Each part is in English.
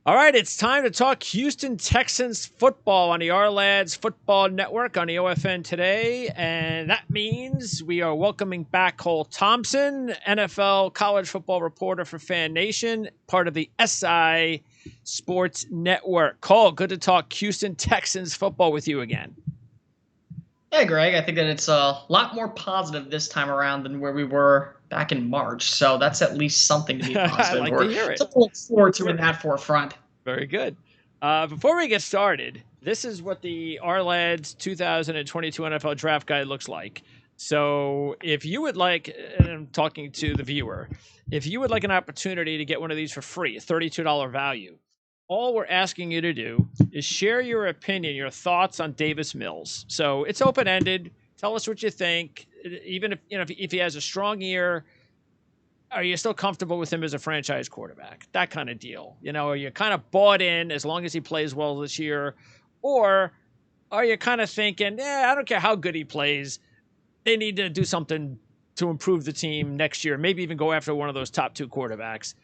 All right, it's time to talk Houston Texans football on the Our-Lads Football Network on the OFN today. And that means we are welcoming back Cole Thompson, NFL college football reporter for Fan Nation, part of the SI Sports Network. Cole, good to talk Houston Texans football with you again. Hey, Greg. I think that it's a lot more positive this time around than where we were back in March. So that's at least something to be positive. I like to hear it. Something to look forward to in that forefront. Very good. Before we get started, this is what the Our-Lads 2022 NFL Draft Guide looks like. So if you would like, and I'm talking to the viewer, if you would like an opportunity to get one of these for free, a $32 value, all we're asking you to do is share your opinion, your thoughts on Davis Mills. So it's open-ended. Tell us what you think. Even if he has a strong year, are you still comfortable with him as a franchise quarterback? That kind of deal. Are you kind of bought in as long as he plays well this year? Or are you kind of thinking, I don't care how good he plays. They need to do something to improve the team next year. Maybe even go after one of those top two quarterbacks,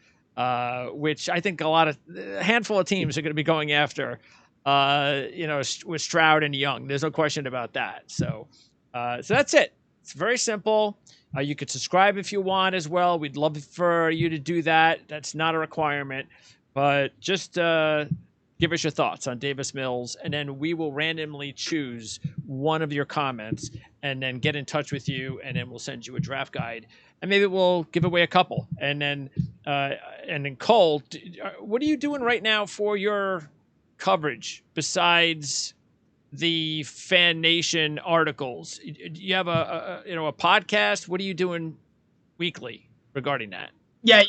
which I think a handful of teams are going to be going after, with Stroud and Young. There's no question about that. So that's it. It's very simple. You could subscribe if you want as well. We'd love for you to do that. That's not a requirement, but just give us your thoughts on Davis Mills, and then we will randomly choose one of your comments and then get in touch with you, and then we'll send you a draft guide, and maybe we'll give away a couple. And then Cole, what are you doing right now for your coverage besides the Fan Nation articles? Do you have a podcast? What are you doing weekly regarding that? Yeah,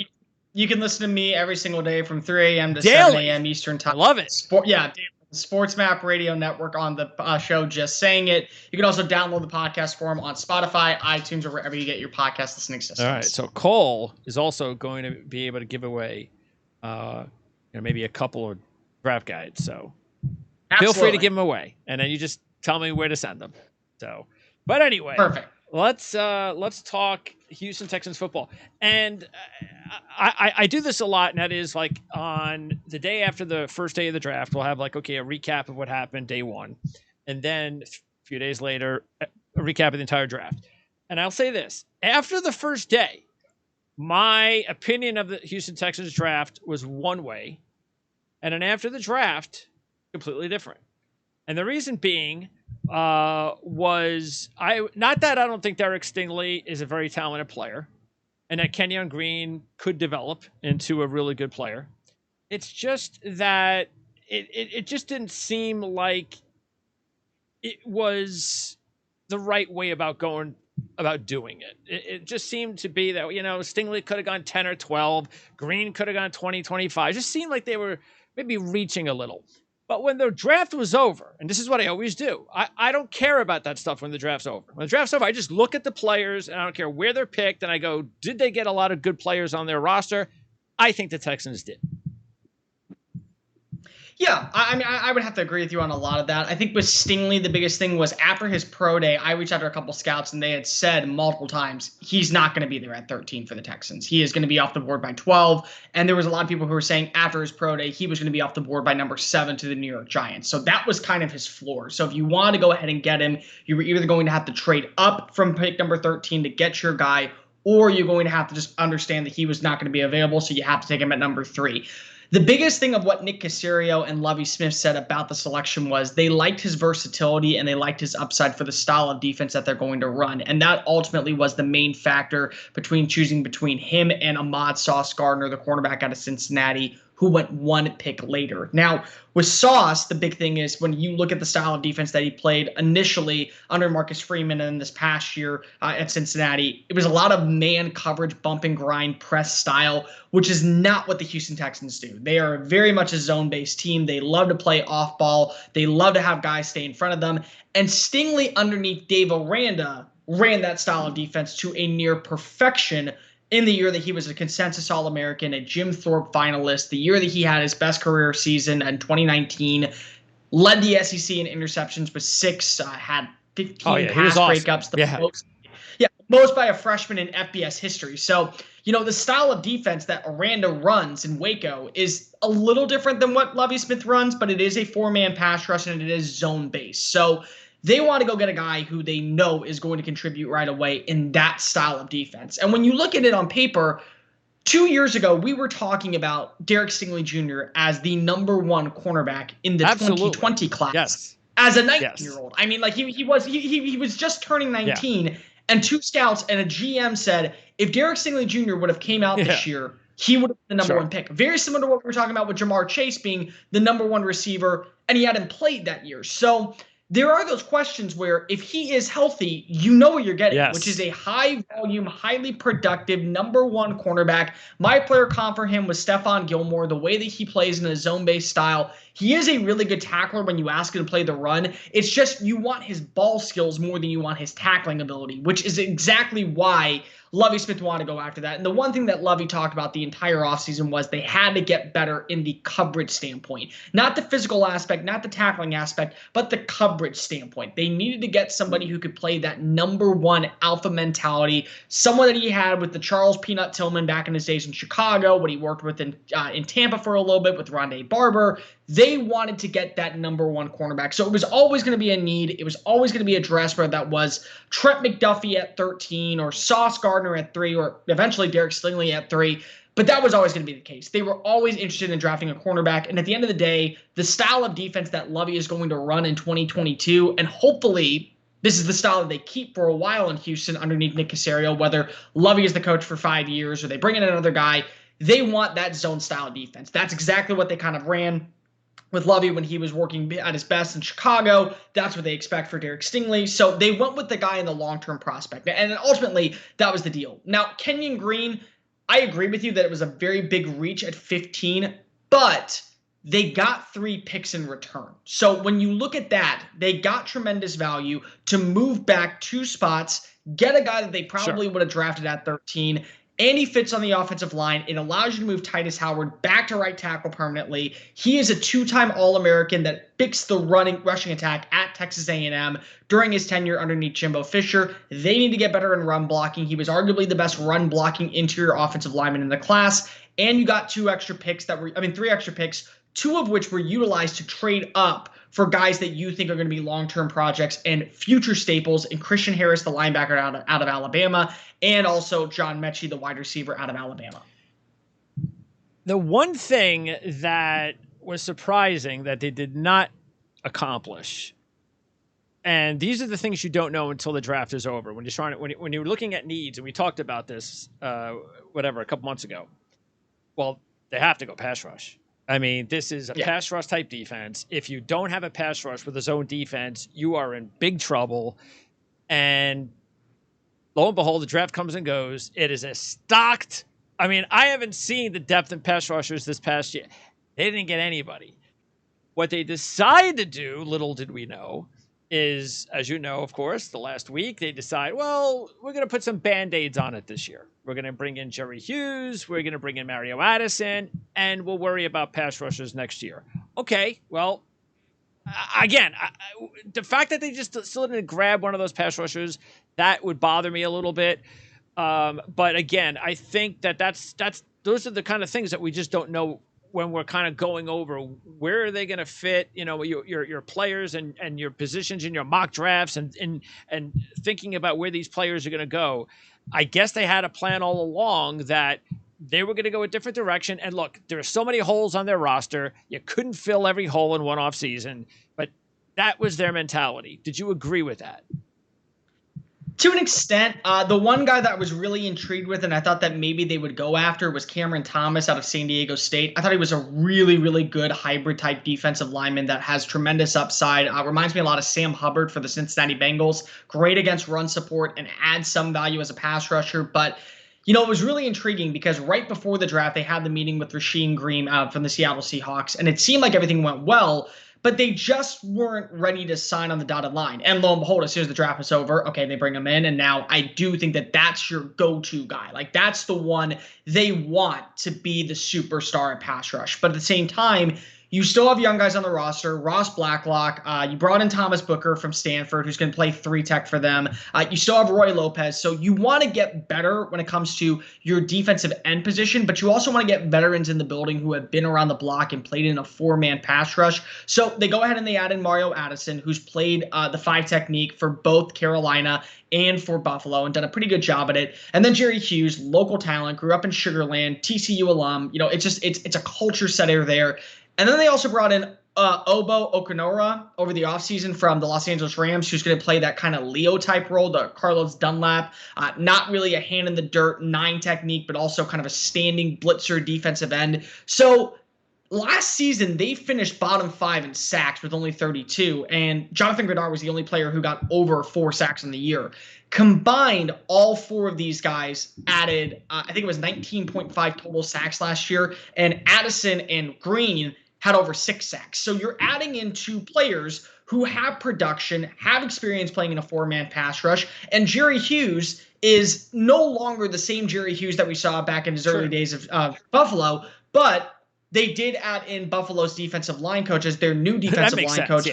you can listen to me every single day from 3 a.m. to Daily. 7 a.m. Eastern time. I love it. Sports Map Radio Network on the show Just Saying It. You can also download the podcast form on Spotify, iTunes, or wherever you get your podcast listening systems. All right, so Cole is also going to be able to give away maybe a couple of draft guides, so Absolutely. Feel free to give them away, and then you just tell me where to send them. So, but anyway, perfect. Let's talk Houston Texans football, and I do this a lot, and that is like on the day after the first day of the draft, we'll have a recap of what happened day one, and then a few days later, a recap of the entire draft. And I'll say this: after the first day, my opinion of the Houston Texans draft was one way, and then after the draft, completely different. And the reason being was not that I don't think Derek Stingley is a very talented player and that Kenyon Green could develop into a really good player. It's just that it just didn't seem like it was the right way about doing it. It just seemed to be that, Stingley could have gone 10 or 12. Green could have gone 20, 25. It just seemed like they were maybe reaching a little. But when the draft was over, and this is what I always do, I don't care about that stuff when the draft's over. When the draft's over, I just look at the players, and I don't care where they're picked, and I go, did they get a lot of good players on their roster? I think the Texans did. Yeah, I mean, I would have to agree with you on a lot of that. I think with Stingley, the biggest thing was after his pro day, I reached out to a couple scouts, and they had said multiple times he's not going to be there at 13 for the Texans. He is going to be off the board by 12. And there was a lot of people who were saying after his pro day, he was going to be off the board by number 7 to the New York Giants. So that was kind of his floor. So if you wanted to go ahead and get him, you were either going to have to trade up from pick number 13 to get your guy, or you're going to have to just understand that he was not going to be available. So you have to take him at number 3. The biggest thing of what Nick Caserio and Lovie Smith said about the selection was they liked his versatility and they liked his upside for the style of defense that they're going to run. And that ultimately was the main factor between choosing between him and Ahmad Sauce Gardner, the cornerback out of Cincinnati, who went one pick later. Now, with Sauce, the big thing is when you look at the style of defense that he played initially under Marcus Freeman and this past year at Cincinnati, it was a lot of man coverage, bump and grind, press style, which is not what the Houston Texans do. They are very much a zone-based team. They love to play off ball. They love to have guys stay in front of them. And Stingley underneath Dave Aranda ran that style of defense to a near perfection in the year that he was a consensus All-American, a Jim Thorpe finalist, the year that he had his best career season in 2019, led the SEC in interceptions with 6, had 15 pass breakups, most by a freshman in FBS history. So The style of defense that Aranda runs in Waco is a little different than what Lovie Smith runs, but it is a 4-man pass rush and it is zone based. So they want to go get a guy who they know is going to contribute right away in that style of defense. And when you look at it on paper, 2 years ago, we were talking about Derek Stingley Jr. as the number 1 cornerback in the 2020 class. Yes. As a 19-year-old. I mean, like he was just turning 19, and 2 scouts and a GM said if Derek Stingley Jr. would have came out this year, he would have been the number 1 pick. Very similar to what we were talking about with Jamar Chase being the number 1 receiver, and he hadn't played that year. So there are those questions where if he is healthy, you know what you're getting, which is a high-volume, highly productive number 1 cornerback. My player comp for him was Stephon Gilmore. The way that he plays in a zone-based style, he is a really good tackler when you ask him to play the run. It's just you want his ball skills more than you want his tackling ability, which is exactly why Lovie Smith wanted to go after that. And the one thing that Lovie talked about the entire offseason was they had to get better in the coverage standpoint. Not the physical aspect, not the tackling aspect, but the coverage standpoint. They needed to get somebody who could play that number 1 alpha mentality, someone that he had with the Charles Peanut Tillman back in his days in Chicago, what he worked with in Tampa for a little bit with Rondé Barber. They wanted to get that number 1 cornerback. So it was always going to be a need. It was always going to be addressed, whether that was Trent McDuffie at 13 or Sauce Gardner at 3 or eventually Derek Stingley at 3. But that was always going to be the case. They were always interested in drafting a cornerback. And at the end of the day, the style of defense that Lovie is going to run in 2022, and hopefully this is the style that they keep for a while in Houston underneath Nick Caserio, whether Lovie is the coach for 5 years or they bring in another guy, they want that zone style defense. That's exactly what they kind of ran with Lovie when he was working at his best in Chicago. That's what they expect for Derek Stingley. So they went with the guy in the long-term prospect. And ultimately, that was the deal. Now, Kenyon Green, I agree with you that it was a very big reach at 15, but they got 3 picks in return. So when you look at that, they got tremendous value to move back 2 spots, get a guy that they probably would have drafted at 13, and he fits on the offensive line. It allows you to move Titus Howard back to right tackle permanently. He is a 2-time All-American that fixed the rushing attack at Texas A&M during his tenure underneath Jimbo Fisher. They need to get better in run blocking. He was arguably the best run blocking interior offensive lineman in the class. And you got 3 extra picks, 2 of which were utilized to trade up for guys that you think are going to be long-term projects and future staples in Christian Harris, the linebacker out of Alabama, and also John Mechie, the wide receiver out of Alabama. The one thing that was surprising that they did not accomplish, and these are the things you don't know until the draft is over. When you're looking at needs, and we talked about this, a couple months ago. Well, they have to go pass rush. I mean, this is a pass rush type defense. If you don't have a pass rush with a zone defense, you are in big trouble. And lo and behold, the draft comes and goes. It is a stocked. I mean, I haven't seen the depth in pass rushers this past year. They didn't get anybody. What they decided to do, little did we know, is, as you know, of course, the last week, they decide, well, we're going to put some Band-Aids on it this year. We're going to bring in Jerry Hughes. We're going to bring in Mario Addison, and we'll worry about pass rushers next year. Okay, well, again, the fact that they just still didn't grab one of those pass rushers, that would bother me a little bit. But again, I think those are the kind of things that we just don't know when we're kind of going over where are they going to fit, your players and your positions in your mock drafts and thinking about where these players are going to go. I guess they had a plan all along that they were going to go a different direction. And look, there are so many holes on their roster. You couldn't fill every hole in one off season, but that was their mentality. Did you agree with that? To an extent, the one guy that I was really intrigued with and I thought that maybe they would go after was Cameron Thomas out of San Diego State. I thought he was a really, really good hybrid-type defensive lineman that has tremendous upside. Reminds me a lot of Sam Hubbard for the Cincinnati Bengals. Great against run support and adds some value as a pass rusher. But, it was really intriguing because right before the draft, they had the meeting with Rasheem Green from the Seattle Seahawks, and it seemed like everything went well. But they just weren't ready to sign on the dotted line. And lo and behold, as soon as the draft was over, okay, they bring him in. And now I do think that that's your go-to guy. Like, that's the one they want to be the superstar at pass rush. But at the same time, You still have young guys on the roster. Ross Blacklock. You brought in Thomas Booker from Stanford, who's going to play 3-tech for them. You still have Roy Lopez. So you want to get better when it comes to your defensive end position, but you also want to get veterans in the building who have been around the block and played in a 4-man pass rush. So they go ahead and they add in Mario Addison, who's played the 5 technique for both Carolina and for Buffalo and done a pretty good job at it. And then Jerry Hughes, local talent, grew up in Sugar Land, TCU alum. It's a culture setter there. And then they also brought in Obo Okunora over the offseason from the Los Angeles Rams, who's going to play that kind of Leo-type role, the Carlos Dunlap. Not really a hand-in-the-dirt 9 technique, but also kind of a standing blitzer defensive end. So last season, they finished bottom 5 in sacks with only 32, and Jonathan Gradar was the only player who got over 4 sacks in the year. Combined, all 4 of these guys added, I think it was 19.5 total sacks last year, and Addison and Green had over 6 sacks. So you're adding in 2 players who have production, have experience playing in a 4-man pass rush, and Jerry Hughes is no longer the same Jerry Hughes that we saw back in his early days of Buffalo, but they did add in Buffalo's defensive line coach as their new defensive line coach,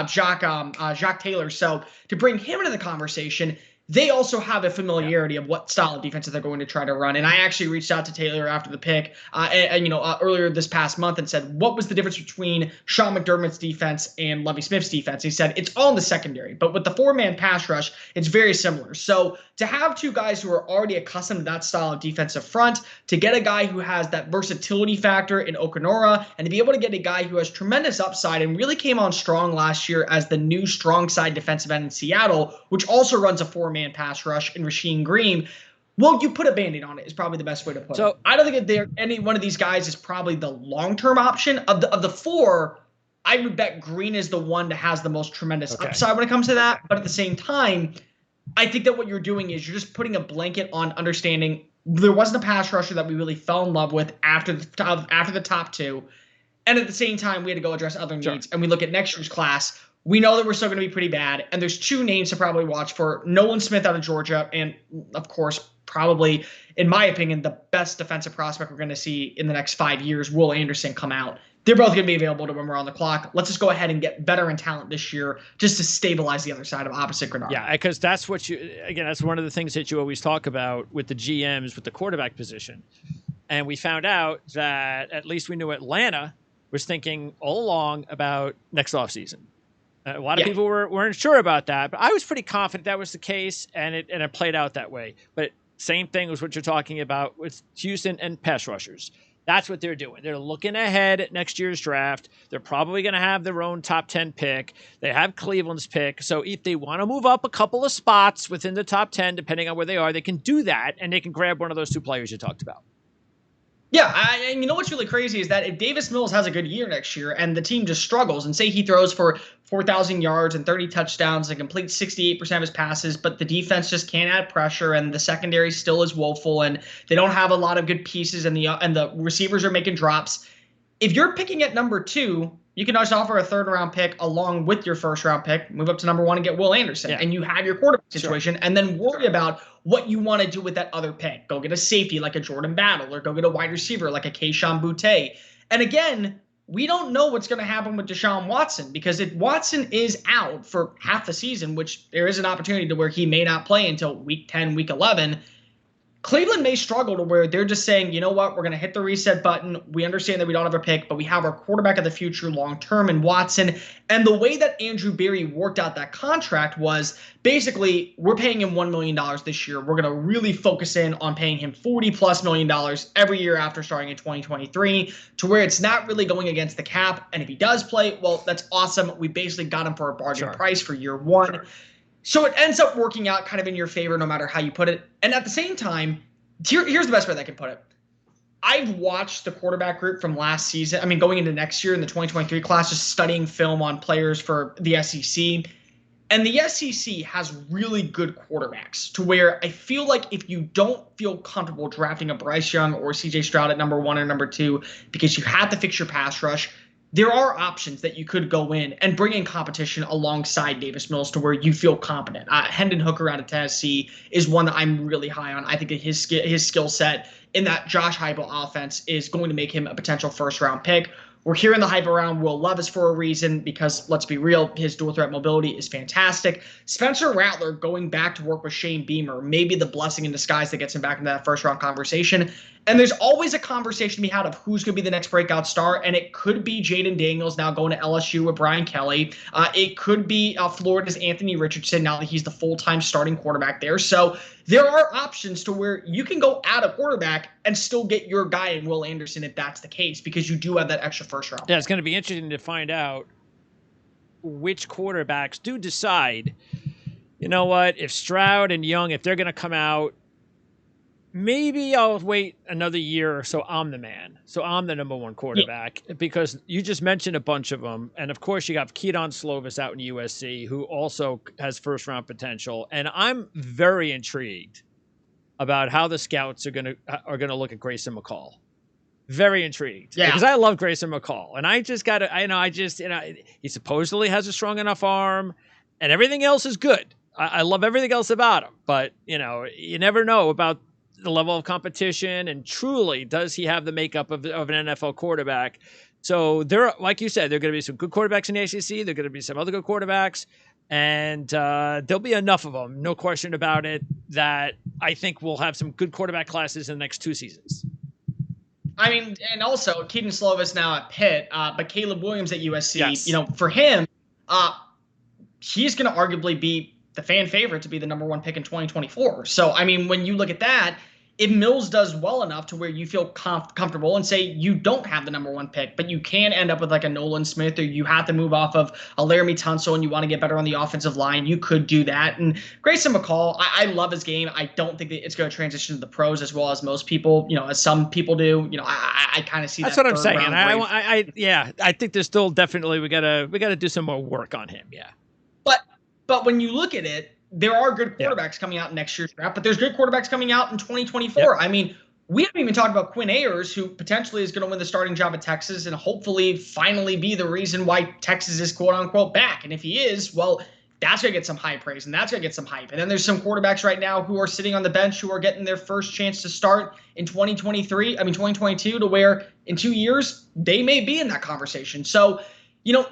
Jacques Taylor. So to bring him into the conversation, they also have a familiarity of what style of defense they're going to try to run. And I actually reached out to Taylor after the pick, earlier this past month and said, what was the difference between Sean McDermott's defense and Lovie Smith's defense? He said, it's all in the secondary, but with the 4-man pass rush, it's very similar. So to have 2 guys who are already accustomed to that style of defensive front, to get a guy who has that versatility factor in Okunora, and to be able to get a guy who has tremendous upside and really came on strong last year as the new strong side defensive end in Seattle, which also runs a 4-man pass rush in Rasheem Green. Well, you put a Band-Aid on it is probably the best way to put it. I don't think any one of these guys is probably the long-term option. Of the 4, I would bet Green is the one that has the most tremendous upside when it comes to that. But at the same time, I think that what you're doing is you're just putting a blanket on understanding there wasn't a pass rusher that we really fell in love with after the top 2. And at the same time, we had to go address other needs. And we look at next year's class. We know that we're still going to be pretty bad. And there's 2 names to probably watch for: Nolan Smith out of Georgia, and of course, probably, in my opinion, the best defensive prospect we're going to see in the next 5 years, Will Anderson, come out. They're both going to be available to when we're on the clock. Let's just go ahead and get veteran talent this year just to stabilize the other side of opposite Grenard. Yeah, because that's that's one of the things that you always talk about with the GMs, with the quarterback position. And we found out that at least we knew Atlanta was thinking all along about next offseason. A lot of people weren't sure about that, but I was pretty confident that was the case, and it played out that way. But same thing was what you're talking about with Houston and pass rushers. That's what they're doing. They're looking ahead at next year's draft. They're probably going to have their own top 10 pick. They have Cleveland's pick. So if they want to move up a couple of spots within the top 10, depending on where they are, they can do that, and they can grab one of those 2 players you talked about. Yeah, and you know what's really crazy is that if Davis Mills has a good year next year and the team just struggles, and say he throws for 4,000 yards and 30 touchdowns and completes 68% of his passes, but the defense just can't add pressure and the secondary still is woeful and they don't have a lot of good pieces and the receivers are making drops. If you're picking at number 2, you can just offer a 3rd-round pick along with your 1st-round pick, move up to number 1 and get Will Anderson, and you have your quarterback situation, and then worry about what you want to do with that other pick. Go get a safety like a Jordan Battle, or go get a wide receiver like a Keyshawn Boutte. And again, we don't know what's going to happen with Deshaun Watson, because if Watson is out for half the season, which there is an opportunity to where he may not play until week 10, week 11, Cleveland may struggle to where they're just saying, you know what, we're going to hit the reset button. We understand that we don't have a pick, but we have our quarterback of the future long-term in Watson. And the way that Andrew Berry worked out that contract was basically, we're paying him $1 million this year. We're going to really focus in on paying him $40+ million every year after starting in 2023, to where it's not really going against the cap. And if he does play, well, that's awesome. We basically got him for a bargain price for year 1. So it ends up working out kind of in your favor no matter how you put it. And at the same time, here's the best way that I can put it. I've watched the quarterback group from last season. I mean, going into next year in the 2023 class, just studying film on players for the SEC. And the SEC has really good quarterbacks, to where I feel like if you don't feel comfortable drafting a Bryce Young or CJ Stroud at number 1 or number 2 because you have to fix your pass rush, there are options that you could go in and bring in competition alongside Davis Mills to where you feel competent. Hendon Hooker out of Tennessee is one that I'm really high on. I think that his skill set in that Josh Heupel offense is going to make him a potential 1st-round pick. We're hearing the hype around Will Levis for a reason because, let's be real, his dual threat mobility is fantastic. Spencer Rattler going back to work with Shane Beamer may be the blessing in disguise that gets him back into that first-round conversation. And there's always a conversation to be had of who's going to be the next breakout star, and it could be Jaden Daniels now going to LSU with Brian Kelly. It could be Florida's Anthony Richardson now that he's the full-time starting quarterback there. So there are options to where you can go out a quarterback and still get your guy in Will Anderson if that's the case, because you do have that extra first round. Yeah, it's going to be interesting to find out which quarterbacks do decide, you know what, if Stroud and Young, if they're going to come out, maybe I'll wait another year or so. I'm the man. So I'm the number one quarterback, because you just mentioned a bunch of them. And of course you got Kedon Slovis out in USC, who also has first round potential. And I'm very intrigued about how the scouts are going to look at Grayson McCall. Very intrigued. Yeah. Because I love Grayson McCall. And I just got to, he supposedly has a strong enough arm and everything else is good. I love everything else about him. But, you never know about the level of competition, and truly, does he have the makeup of an NFL quarterback? So there, like you said, there are going to be some good quarterbacks in the ACC. There are going to be some other good quarterbacks, and there'll be enough of them, no question about it, that I think we'll have some good quarterback classes in the next 2 seasons. I mean, and also Kedon Slovis now at Pitt, but Caleb Williams at USC. Yes. For him, he's going to arguably be the fan favorite to be the number 1 pick in 2024. So, I mean, when you look at that, if Mills does well enough to where you feel comfortable and say you don't have the number 1 pick, but you can end up with like a Nolan Smith, or you have to move off of a Laramie Tunsil and you want to get better on the offensive line, you could do that. And Grayson McCall, I love his game. I don't think that it's going to transition to the pros as well as most people, as some people do. I kind of see that's what I'm saying. And I think there's still definitely we gotta do some more work on him. Yeah. But when you look at it, there are good quarterbacks coming out in next year's draft, but there's good quarterbacks coming out in 2024. Yep. I mean, we haven't even talked about Quinn Ayers, who potentially is going to win the starting job at Texas and hopefully finally be the reason why Texas is quote unquote back. And if he is, well, that's going to get some high praise and that's going to get some hype. And then there's some quarterbacks right now who are sitting on the bench who are getting their first chance to start in 2022, to where in 2 years they may be in that conversation. So,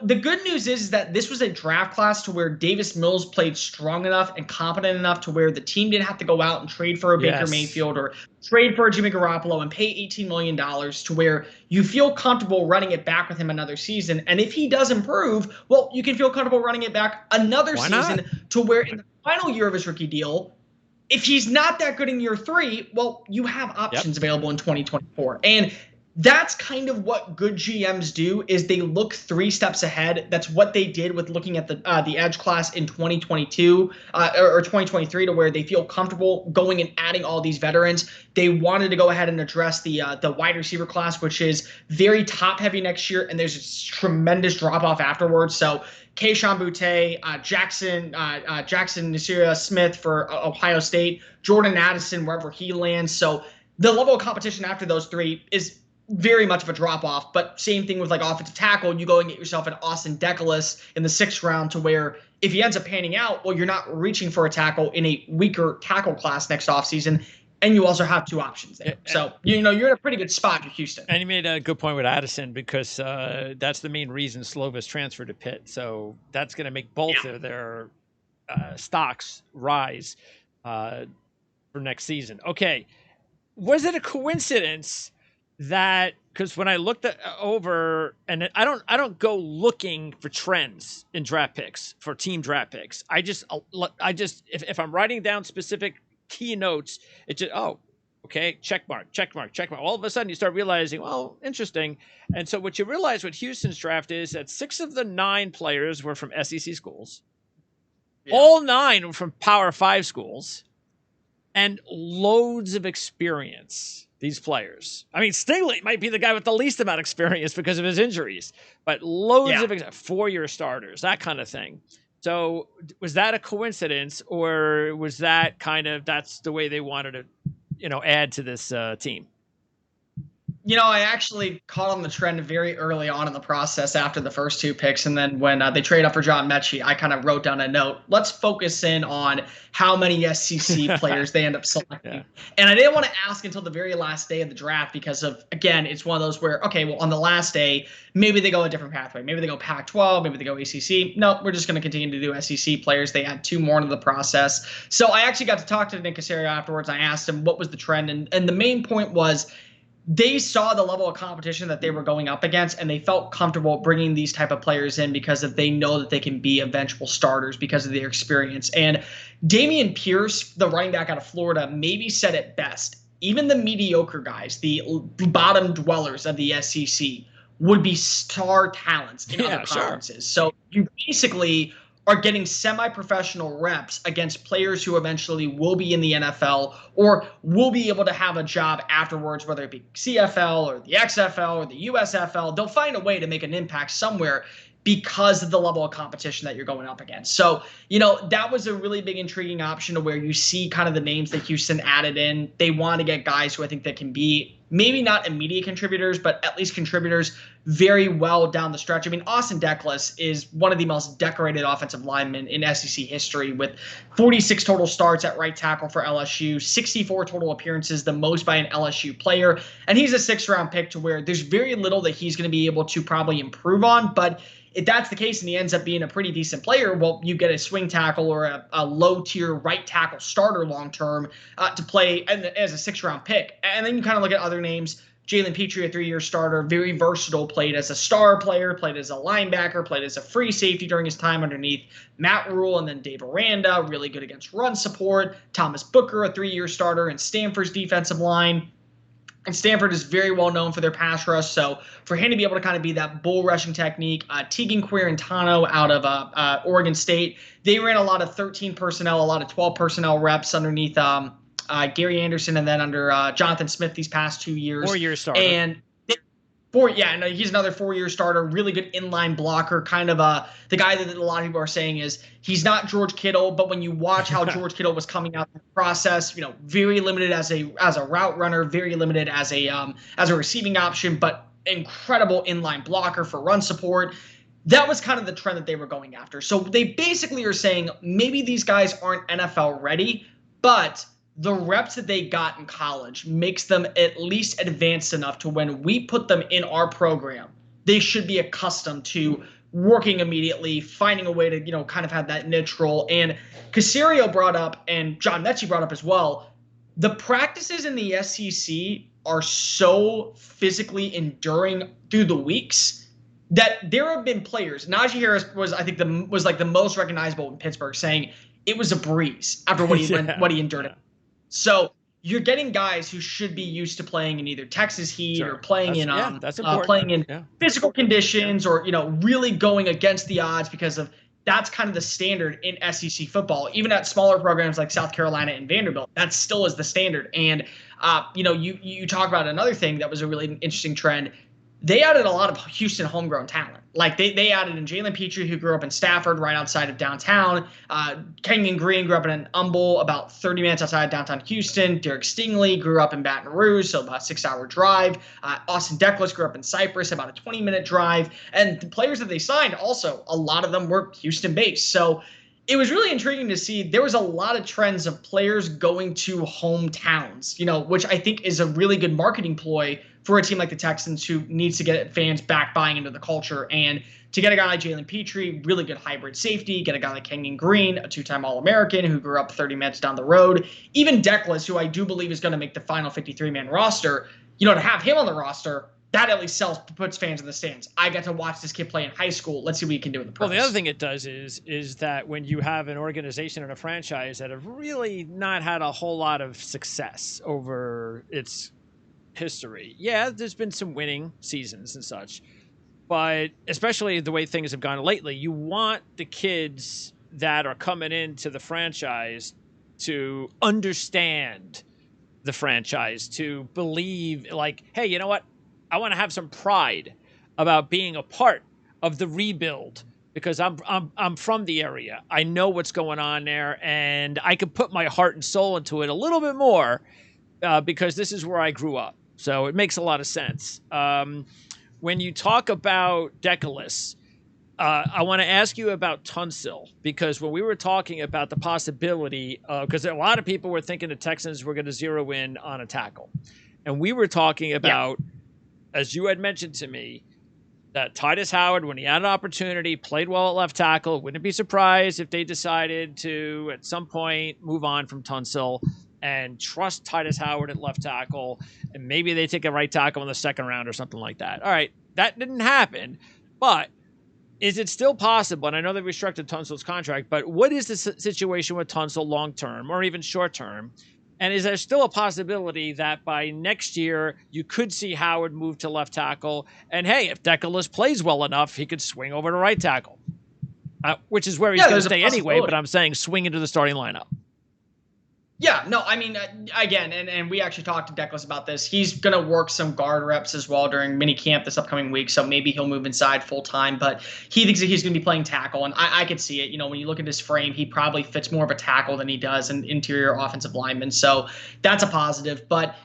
the good news is that this was a draft class to where Davis Mills played strong enough and competent enough to where the team didn't have to go out and trade for a Baker Mayfield or trade for a Jimmy Garoppolo and pay $18 million, to where you feel comfortable running it back with him another season. And if he does improve, well, you can feel comfortable running it back another season to where in the final year of his rookie deal, if he's not that good in year 3, well, you have options available in 2024. And that's kind of what good GMs do, is they look 3 steps ahead. That's what they did with looking at the edge class in 2022 or 2023, to where they feel comfortable going and adding all these veterans. They wanted to go ahead and address the wide receiver class, which is very top heavy next year, and there's a tremendous drop off afterwards. So Kayshon Boutte, Jackson Nasira Smith for Ohio State, Jordan Addison wherever he lands. So the level of competition after those 3 is very much of a drop-off, but same thing with like offensive tackle. You go and get yourself an Austin Deculus in the 6th round, to where if he ends up panning out, well, you're not reaching for a tackle in a weaker tackle class next offseason, and you also have 2 options there. So, you're in a pretty good spot in Houston. And you made a good point with Addison, because that's the main reason Slovis transferred to Pitt. So that's going to make both of their stocks rise for next season. Okay. Was it a coincidence that, because when I looked over, and I don't go looking for trends in draft picks, for team draft picks. I just if I'm writing down specific key notes, it just okay, check mark. All of a sudden you start realizing, well, interesting. And so what you realize with Houston's draft is that 6 of the 9 players were from SEC schools. Yeah. All 9 were from Power 5 schools, and loads of experience. These players. I mean, Stingley might be the guy with the least amount of experience because of his injuries, but loads of 4-year starters, that kind of thing. So was that a coincidence, or was that that's the way they wanted to, add to this team? I actually caught on the trend very early on in the process after the first two picks. And then when they trade up for John Mechie, I kind of wrote down a note. Let's focus in on how many SEC players they end up selecting. Yeah. And I didn't want to ask until the very last day of the draft because again, it's one of those where, okay, well, on the last day, maybe they go a different pathway. Maybe they go Pac-12, maybe they go ACC. No, we're just going to continue to do SEC players. They add two more into the process. So I actually got to talk to Nick Caserio afterwards. I asked him what was the trend. And the main point was, they saw the level of competition that they were going up against, and they felt comfortable bringing these type of players in because they know that they can be eventual starters because of their experience. And Dameon Pierce, the running back out of Florida, maybe said it best. Even the mediocre guys, the bottom dwellers of the SEC, would be star talents in other conferences. So you basically are getting semi-professional reps against players who eventually will be in the NFL or will be able to have a job afterwards, whether it be CFL or the XFL or the USFL. They'll find a way to make an impact somewhere because of the level of competition that you're going up against. So, that was a really big intriguing option to where you see kind of the names that Houston added in. They want to get guys who I think that can be maybe not immediate contributors, but at least contributors very well down the stretch. I mean, Austin Deckles is one of the most decorated offensive linemen in SEC history with 46 total starts at right tackle for LSU, 64 total appearances, the most by an LSU player. And he's a sixth-round pick to where there's very little that he's going to be able to probably improve on. But if that's the case and he ends up being a pretty decent player, well, you get a swing tackle or a low-tier right tackle starter long-term to play as a sixth-round pick. And then you kind of look at other names. Jalen Petrie, a 3-year starter, very versatile, played as a star player, played as a linebacker, played as a free safety during his time underneath Matt Rule and then Dave Aranda, really good against run support. Thomas Booker, a 3-year starter in Stanford's defensive line. And Stanford is very well known for their pass rush, so for him to be able to kind of be that bull rushing technique, Tegan Quirintano out of Oregon State, they ran a lot of 13 personnel, a lot of 12 personnel reps underneath Gary Anderson and then under Jonathan Smith these past 2 years. 4-year starter. And he's another 4-year starter, really good inline blocker, kind of the guy that a lot of people are saying is he's not George Kittle, but when you watch how George Kittle was coming out in the process, very limited as a route runner, very limited as a receiving option, but incredible inline blocker for run support. That was kind of the trend that they were going after. So they basically are saying maybe these guys aren't NFL ready, but the reps that they got in college makes them at least advanced enough to when we put them in our program, they should be accustomed to working immediately, finding a way to, kind of have that niche role. And Caserio brought up, and John Mechie brought up as well, the practices in the SEC are so physically enduring through the weeks that there have been players. Najee Harris was, I think, the most recognizable in Pittsburgh, saying it was a breeze after what he endured. So you're getting guys who should be used to playing in either Texas heat or playing in physical conditions or, really going against the odds because of that's kind of the standard in SEC football. Even at smaller programs like South Carolina and Vanderbilt, that still is the standard. And, you talk about another thing that was a really interesting trend. They added a lot of Houston homegrown talent. Like they added in Jalen Petrie, who grew up in Stafford, right outside of downtown. Kenyon Green grew up in an Humble, about 30 minutes outside of downtown Houston. Derek Stingley grew up in Baton Rouge, so about a 6-hour drive. Austin Deckles grew up in Cypress, about a 20-minute drive. And the players that they signed, also, a lot of them were Houston-based. So it was really intriguing to see. There was a lot of trends of players going to hometowns, which I think is a really good marketing ploy for a team like the Texans who needs to get fans back buying into the culture. And to get a guy like Jalen Petrie, really good hybrid safety, get a guy like Kenyon Green, a 2-time All-American who grew up 30 minutes down the road, even Deckles, who I do believe is going to make the final 53-man roster, to have him on the roster, that at least puts fans in the stands. I got to watch this kid play in high school. Let's see what he can do in the pros. Well, the other thing it does is that when you have an organization and a franchise that have really not had a whole lot of success over its history. Yeah, there's been some winning seasons and such, but especially the way things have gone lately, you want the kids that are coming into the franchise to understand the franchise, to believe like, hey, you know what? I want to have some pride about being a part of the rebuild because I'm from the area. I know what's going on there, and I can put my heart and soul into it a little bit more because this is where I grew up. So it makes a lot of sense. When you talk about Deculus, I want to ask you about Tunsil, because when we were talking about the possibility, because a lot of people were thinking the Texans were going to zero in on a tackle. And we were talking about, as you had mentioned to me, that Titus Howard, when he had an opportunity, played well at left tackle. Wouldn't be surprised if they decided to, at some point, move on from Tunsil and trust Titus Howard at left tackle, and maybe they take a right tackle in the second round or something like that. All right, that didn't happen, but is it still possible? And I know they restructured Tunsil's contract, but what is the situation with Tunsil long term or even short term? And is there still a possibility that by next year you could see Howard move to left tackle? And hey, if Deculus plays well enough, he could swing over to right tackle, which is where he's going to stay anyway. But I'm saying swing into the starting lineup. Yeah, no, I mean, again, and we actually talked to Deculus about this. He's going to work some guard reps as well during mini camp this upcoming week, so maybe he'll move inside full time, but he thinks that he's going to be playing tackle, and I could see it. You know, when you look at his frame, he probably fits more of a tackle than he does an interior offensive lineman, so that's a positive, but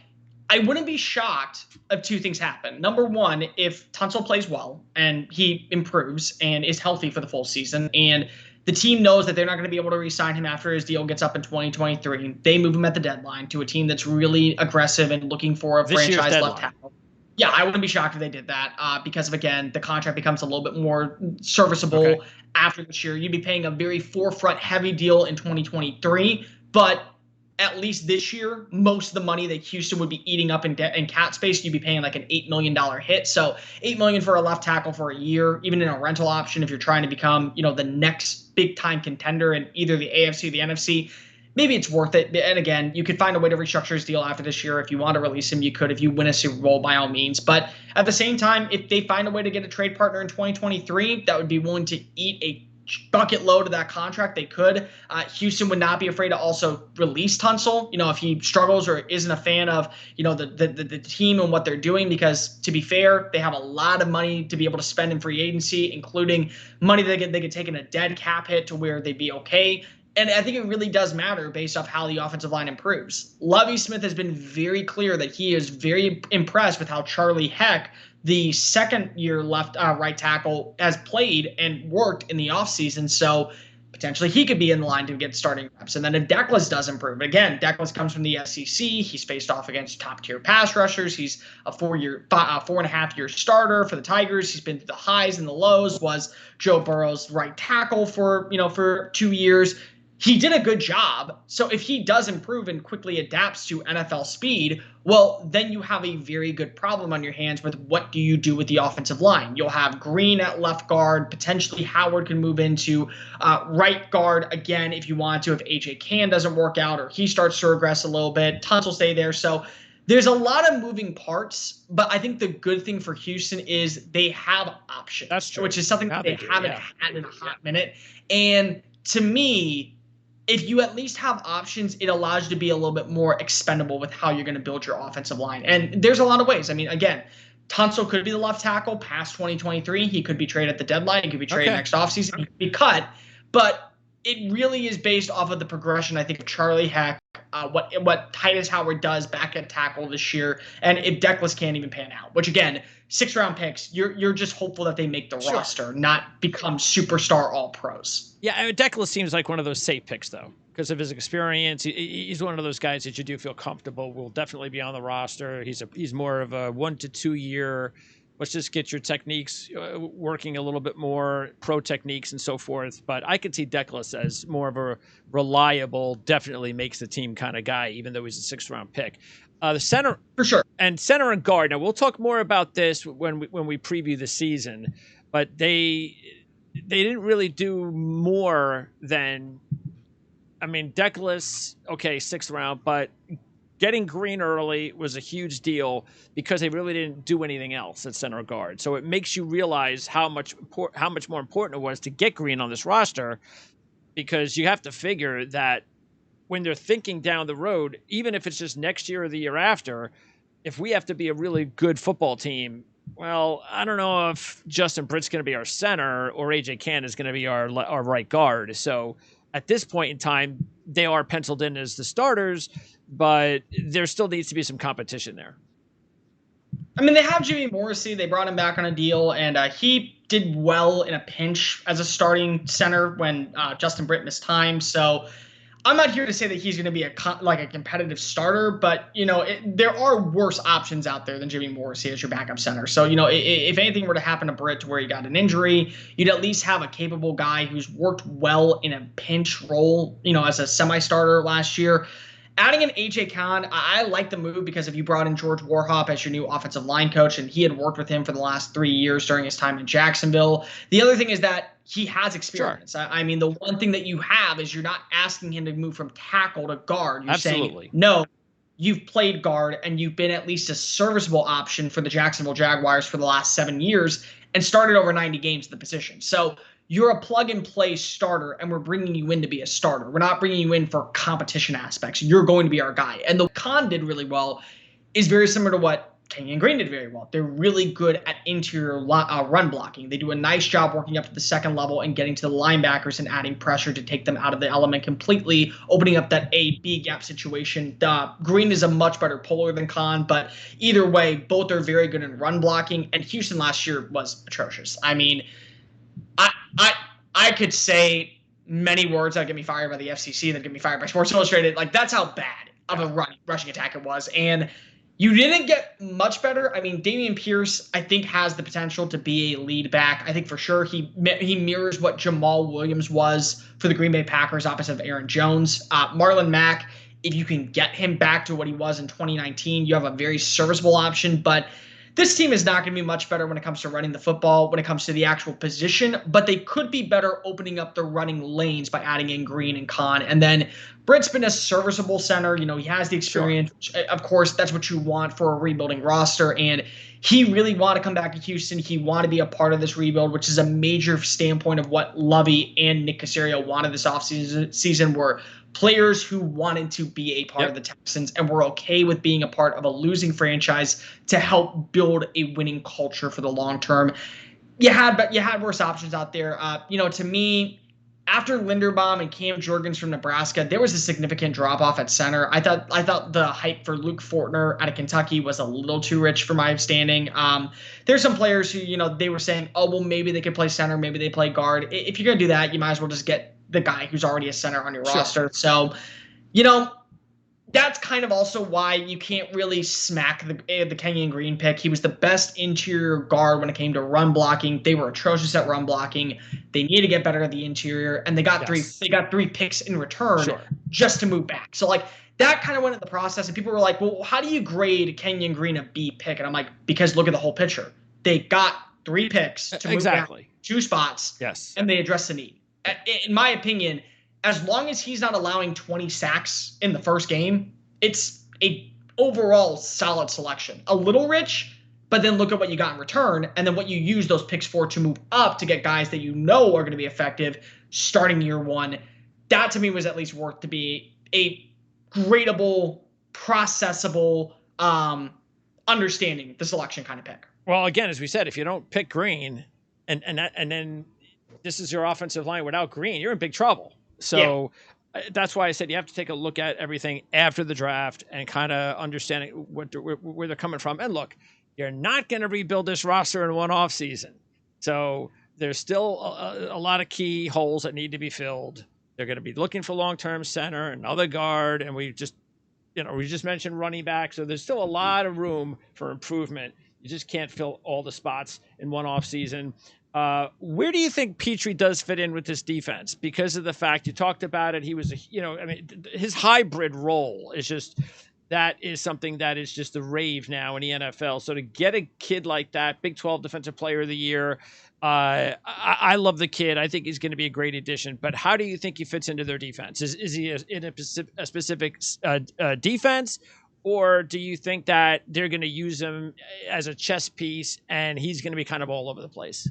I wouldn't be shocked if two things happen. Number one, if Tunsil plays well and he improves and is healthy for the full season, and the team knows that they're not going to be able to re-sign him after his deal gets up in 2023. They move him at the deadline to a team that's really aggressive and looking for a franchise left tackle. Yeah, I wouldn't be shocked if they did that because of, again, the contract becomes a little bit more serviceable after this year. You'd be paying a very forefront heavy deal in 2023, but at least this year, most of the money that Houston would be eating up in cap space, you'd be paying like an $8 million hit. So $8 million for a left tackle for a year, even in a rental option, if you're trying to become, you know, the next big time contender in either the AFC or the NFC, maybe it's worth it. And again, you could find a way to restructure his deal after this year. If you want to release him, you could. If you win a Super Bowl, by all means. But at the same time, if they find a way to get a trade partner in 2023 that would be willing to eat a bucket load of that contract, they could. Houston would not be afraid to also release Tunsil, you know, if he struggles or isn't a fan of, you know, the team and what they're doing, because to be fair, they have a lot of money to be able to spend in free agency, including money that they could take in a dead cap hit to where they'd be okay. And I think it really does matter based off how the offensive line improves. Lovie Smith has been very clear that he is very impressed with how Charlie Heck, the second-year left right tackle, has played and worked in the offseason. So potentially he could be in the line to get starting reps. And then if Deculus does improve, again, Deculus comes from the SEC. He's faced off against top-tier pass rushers. He's a 4.5-year starter for the Tigers. He's been through the highs and the lows, was Joe Burrow's right tackle for 2 years. He did a good job. So if he does improve and quickly adapts to NFL speed, well, then you have a very good problem on your hands with what do you do with the offensive line. You'll have Green at left guard. Potentially Howard can move into right guard again if you want to, if A.J. Cann doesn't work out or he starts to regress a little bit. Tunsil will stay there. So there's a lot of moving parts, but I think the good thing for Houston is they have options. That's true. Which is something that they haven't had in a hot minute. And to me, if you at least have options, it allows you to be a little bit more expendable with how you're going to build your offensive line. And there's a lot of ways. I mean, again, Tunsil could be the left tackle past 2023. He could be traded at the deadline. He could be traded next offseason. He could be cut. But it really is based off of the progression, I think, of Charlie Heck, what Titus Howard does back at tackle this year, and if Deculus can't even pan out. Which, again, 6th-round picks, you're just hopeful that they make the roster, not become superstar all-pros. Yeah, Deculus seems like one of those safe picks, though, because of his experience. He's one of those guys that you do feel comfortable will definitely be on the roster. He's more of a 1 to 2 year. Let's just get your techniques working a little bit more, pro techniques and so forth. But I could see Deculus as more of a reliable, definitely makes the team kind of guy, even though he's a 6th-round pick. The center, for sure, and center and guard. Now we'll talk more about this when we preview the season. But they didn't really do more than, I mean, Deculus, okay, 6th round, but getting Green early was a huge deal because they really didn't do anything else at center guard. So it makes you realize how much more important it was to get Green on this roster, because you have to figure that when they're thinking down the road, even if it's just next year or the year after, if we have to be a really good football team, well, I don't know if Justin Britt's going to be our center or A.J. Cann is going to be our right guard. So at this point in time, they are penciled in as the starters, but there still needs to be some competition there. I mean, they have Jimmy Morrissey. They brought him back on a deal, and he did well in a pinch as a starting center when Justin Britt missed time. So I'm not here to say that he's going to be a competitive starter, but there are worse options out there than Jimmy Morrissey as your backup center. So if anything were to happen to Britt to where he got an injury, you'd at least have a capable guy who's worked well in a pinch role, as a semi-starter last year. Adding an A.J. Khan, I like the move because if you brought in George Warhop as your new offensive line coach, and he had worked with him for the last 3 years during his time in Jacksonville. The other thing is that he has experience. Sure. I mean, the one thing that you have is you're not asking him to move from tackle to guard. You're saying, no, you've played guard and you've been at least a serviceable option for the Jacksonville Jaguars for the last 7 years and started over 90 games at the position. So you're a plug-and-play starter, and we're bringing you in to be a starter. We're not bringing you in for competition aspects. You're going to be our guy. And the Khan did really well is very similar to what Kenyon Green did very well. They're really good at interior run blocking. They do a nice job working up to the second level and getting to the linebackers and adding pressure to take them out of the element completely, opening up that A-B gap situation. Green is a much better puller than Khan, but either way, both are very good in run blocking, and Houston last year was atrocious. I mean, I could say many words that get me fired by the FCC, that get me fired by Sports Illustrated. Like, that's how bad of a rushing attack it was. And you didn't get much better. I mean, Dameon Pierce, I think, has the potential to be a lead back. I think for sure he mirrors what Jamal Williams was for the Green Bay Packers opposite of Aaron Jones. Marlon Mack, if you can get him back to what he was in 2019, you have a very serviceable option. But this team is not going to be much better when it comes to running the football, when it comes to the actual position, but they could be better opening up the running lanes by adding in Green and Khan. And then Britt's been a serviceable center. He has the experience. Sure. Of course, that's what you want for a rebuilding roster. And he really wanted to come back to Houston. He wanted to be a part of this rebuild, which is a major standpoint of what Lovey and Nick Caserio wanted this offseason, were players who wanted to be a part of the Texans and were okay with being a part of a losing franchise to help build a winning culture for the long term. You had worse options out there. To me, after Linderbaum and Cam Jurgens from Nebraska, there was a significant drop off at center. I thought the hype for Luke Fortner out of Kentucky was a little too rich for my standing. There's some players who, they were saying, oh, well, maybe they could play center, maybe they play guard. If you're going to do that, you might as well just get the guy who's already a center on your roster. So, that's kind of also why you can't really smack the Kenyon Green pick. He was the best interior guard when it came to run blocking. They were atrocious at run blocking. They need to get better at the interior, and they got three picks in return just to move back. So that kind of went in the process, and people were like, well, how do you grade Kenyon Green a B pick? And I'm like, because look at the whole picture. They got 3 picks to move back 2 spots, and they addressed the need. In my opinion, as long as he's not allowing 20 sacks in the first game, it's a overall solid selection. A little rich, but then look at what you got in return, and then what you use those picks for to move up to get guys that are going to be effective starting year one. That to me was at least worth to be a gradable, processable, understanding the selection kind of pick. Well, again, as we said, if you don't pick Green and then this is your offensive line without Green, you're in big trouble. So that's why I said you have to take a look at everything after the draft and kind of understanding where they're coming from. And look, you're not going to rebuild this roster in one off season. So there's still a lot of key holes that need to be filled. They're going to be looking for long-term center, another guard, and we just mentioned running back. So there's still a lot of room for improvement. You just can't fill all the spots in one off season. Where do you think Petrie does fit in with this defense? Because of the fact you talked about it, he was his hybrid role is just, that is something that is just a rave now in the NFL. So to get a kid like that, Big 12 Defensive Player of the Year, I love the kid. I think he's going to be a great addition. But how do you think he fits into their defense? Is he in a specific defense? Or do you think that they're going to use him as a chess piece and he's going to be kind of all over the place?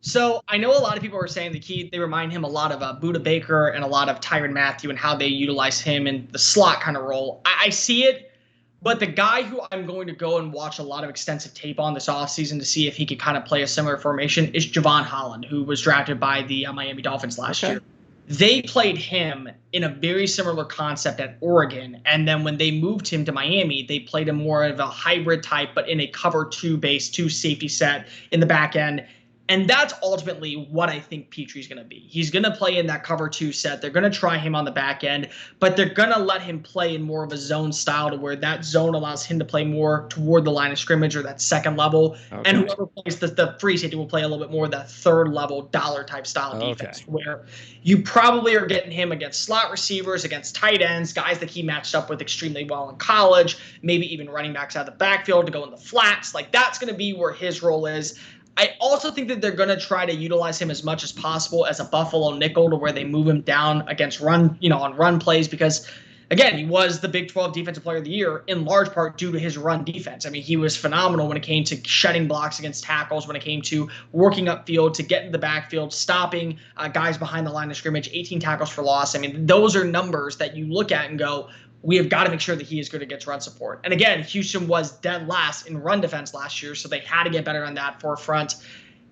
So I know a lot of people are saying they remind him a lot of Budda Baker and a lot of Tyrann Mathieu and how they utilize him in the slot kind of role. I see it, but the guy who I'm going to go and watch a lot of extensive tape on this offseason to see if he could kind of play a similar formation is Javon Holland, who was drafted by the Miami Dolphins last year. They played him in a very similar concept at Oregon. And then when they moved him to Miami, they played him more of a hybrid type, but in a cover two base, two safety set in the back end. And that's ultimately what I think Petry's going to be. He's going to play in that cover two set. They're going to try him on the back end, but they're going to let him play in more of a zone style to where that zone allows him to play more toward the line of scrimmage or that second level. Okay. And whoever plays the free safety will play a little bit more of that third level dollar type style defense, where you probably are getting him against slot receivers, against tight ends, guys that he matched up with extremely well in college, maybe even running backs out of the backfield to go in the flats. Like, that's going to be where his role is. I also think that they're going to try to utilize him as much as possible as a Buffalo nickel, to where they move him down against run, on run plays, because, again, he was the Big 12 Defensive Player of the Year in large part due to his run defense. I mean, he was phenomenal when it came to shedding blocks against tackles, when it came to working upfield to get in the backfield, stopping guys behind the line of scrimmage, 18 tackles for loss. I mean, those are numbers that you look at and go, we have got to make sure that he is good against run support. And again, Houston was dead last in run defense last year, so they had to get better on that forefront.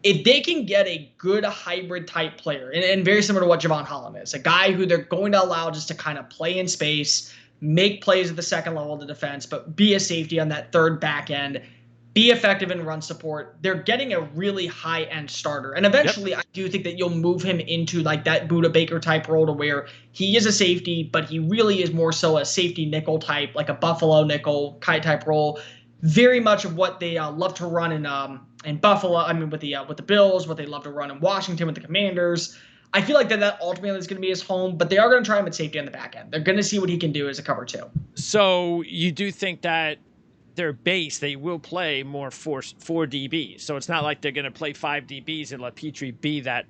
If they can get a good hybrid type player, and very similar to what Javon Holland is, a guy who they're going to allow just to kind of play in space, make plays at the second level of the defense, but be a safety on that third back end, be effective in run support, they're getting a really high-end starter. And eventually, I do think that you'll move him into like that Budda Baker type role, to where he is a safety, but he really is more so a safety nickel type, like a Buffalo nickel type role. Very much of what they love to run in Buffalo. I mean, with the Bills, what they love to run in Washington with the Commanders. I feel like that ultimately is going to be his home, but they are going to try him at safety on the back end. They're going to see what he can do as a cover two. So you do think that their base, they will play more four DBs. So it's not like they're going to play 5 DBs and let Petry be that,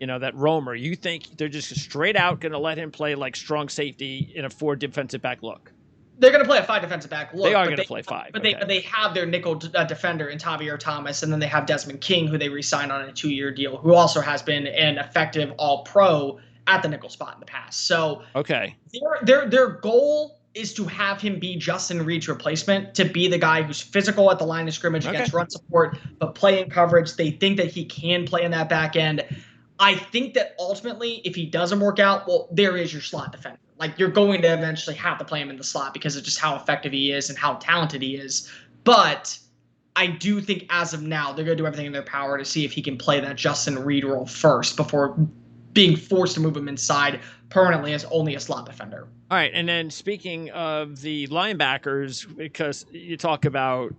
that roamer. You think they're just straight out going to let him play like strong safety in a 4 defensive back look? They're going to play a 5 defensive back look. They are going to play 5. But they have their nickel defender in Tavierre Thomas, and then they have Desmond King, who they re-signed on a 2-year deal, who also has been an effective all-pro at the nickel spot in the past. So their goal is to have him be Justin Reed's replacement, to be the guy who's physical at the line of scrimmage against run support, but play in coverage. They think that he can play in that back end. I think that ultimately, if he doesn't work out, well, there is your slot defender. Like, you're going to eventually have to play him in the slot because of just how effective he is and how talented he is. But I do think as of now, they're going to do everything in their power to see if he can play that Justin Reed role first before being forced to move him inside permanently as only a slot defender. All right, and then speaking of the linebackers, because you talk about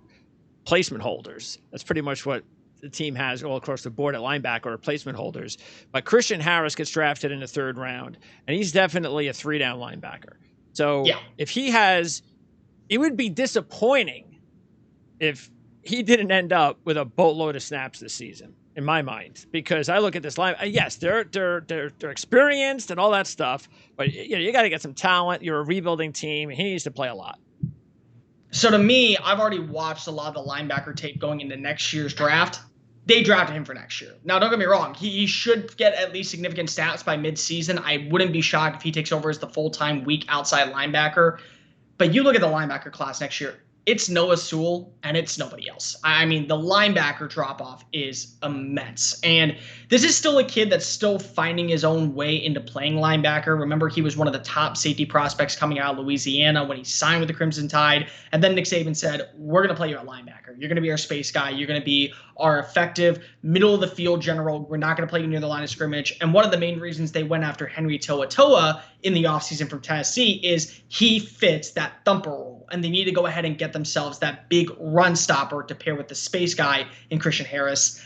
placement holders, that's pretty much what the team has all across the board at linebacker, or placement holders. But Christian Harris gets drafted in the 3rd round, and he's definitely a 3-down linebacker. So if he has, it would be disappointing if he didn't end up with a boatload of snaps this season, in my mind, because I look at this line. Yes, they're experienced and all that stuff, but you got to get some talent. You're a rebuilding team, and he needs to play a lot. So to me, I've already watched a lot of the linebacker tape going into next year's draft. They drafted him for next year. Now, don't get me wrong. He should get at least significant stats by midseason. I wouldn't be shocked if he takes over as the full-time weak outside linebacker. But you look at the linebacker class next year, it's Noah Sewell and it's nobody else. I mean, the linebacker drop-off is immense. And this is still a kid that's still finding his own way into playing linebacker. Remember, he was one of the top safety prospects coming out of Louisiana when he signed with the Crimson Tide. And then Nick Saban said, we're going to play you at linebacker. You're going to be our space guy. You're going to be our effective middle-of-the-field general. We're not going to play you near the line of scrimmage. And one of the main reasons they went after Henry To'oTo'o in the offseason from Tennessee is he fits that thumper role. And they need to go ahead and get themselves that big run stopper to pair with the space guy in Christian Harris.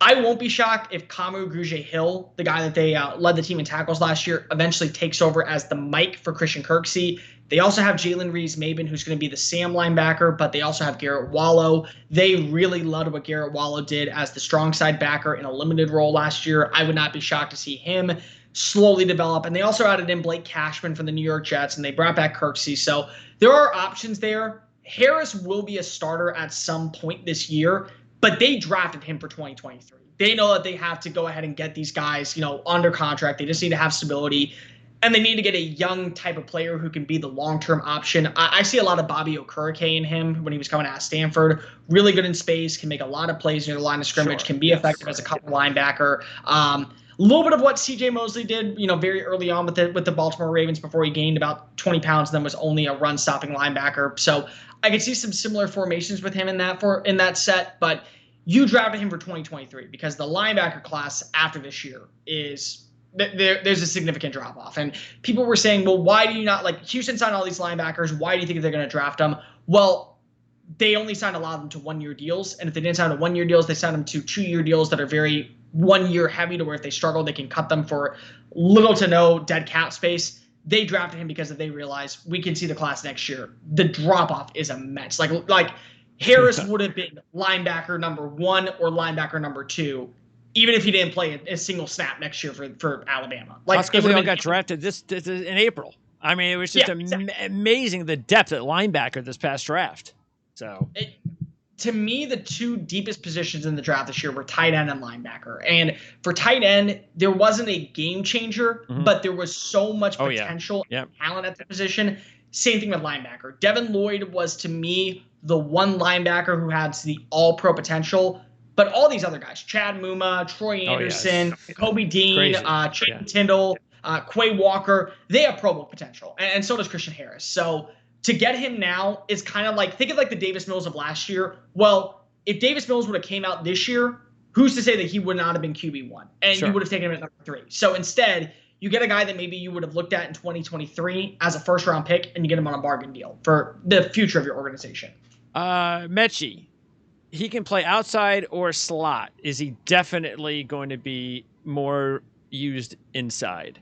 I won't be shocked if Kamu Grugier-Hill, the guy that they led the team in tackles last year, eventually takes over as the Mike for Christian Kirksey. They also have Jalen Reeves-Maben, who's going to be the Sam linebacker, but they also have Garrett Wallow. They really loved what Garrett Wallow did as the strong side backer in a limited role last year. I would not be shocked to see him slowly develop. And they also added in Blake Cashman from the New York Jets, and they brought back Kirksey. So there are options there. Harris will be a starter at some point this year, but they drafted him for 2023. They know that they have to go ahead and get these guys, under contract. They just need to have stability, and they need to get a young type of player who can be the long-term option. I see a lot of Bobby Okereke in him when he was coming out of Stanford. Really good in space, can make a lot of plays near the line of scrimmage, can be effective as a couple linebacker. A little bit of what C.J. Mosley did, very early on with the Baltimore Ravens before he gained about 20 pounds and then was only a run-stopping linebacker. So I could see some similar formations with him in that set, but you drafted him for 2023 because the linebacker class after this year there's a significant drop-off. And people were saying, well, why do you not, like, Houston signed all these linebackers, why do you think they're going to draft them? Well, they only signed a lot of them to one-year deals, and if they didn't sign to one-year deals, they signed them to two-year deals that are very one-year heavy, to where if they struggle, they can cut them for little to no dead cap space. They drafted him because they realized we can see the class next year. The drop-off is immense. Like Harris would have been linebacker number 1 or linebacker number 2, even if he didn't play a single snap next year for Alabama. Like, because they all got drafted this in April. I mean, it was just amazing, the depth at linebacker this past draft. So to me, the two deepest positions in the draft this year were tight end and linebacker. And for tight end, there wasn't a game changer, but there was so much potential and talent at the position. Same thing with linebacker. Devin Lloyd was, to me, the one linebacker who had the all-pro potential. But all these other guys, Chad Muma, Troy Anderson, Kobe Dean, Chayton Tindall, Quay Walker, they have Pro Bowl potential. And so does Christian Harris. So to get him now is kind of like, think of like the Davis Mills of last year. Well, if Davis Mills would have came out this year, who's to say that he would not have been QB1? And you would have taken him at number 3. So instead, you get a guy that maybe you would have looked at in 2023 as a first-round pick, and you get him on a bargain deal for the future of your organization. Mechie, he can play outside or slot. Is he definitely going to be more used inside?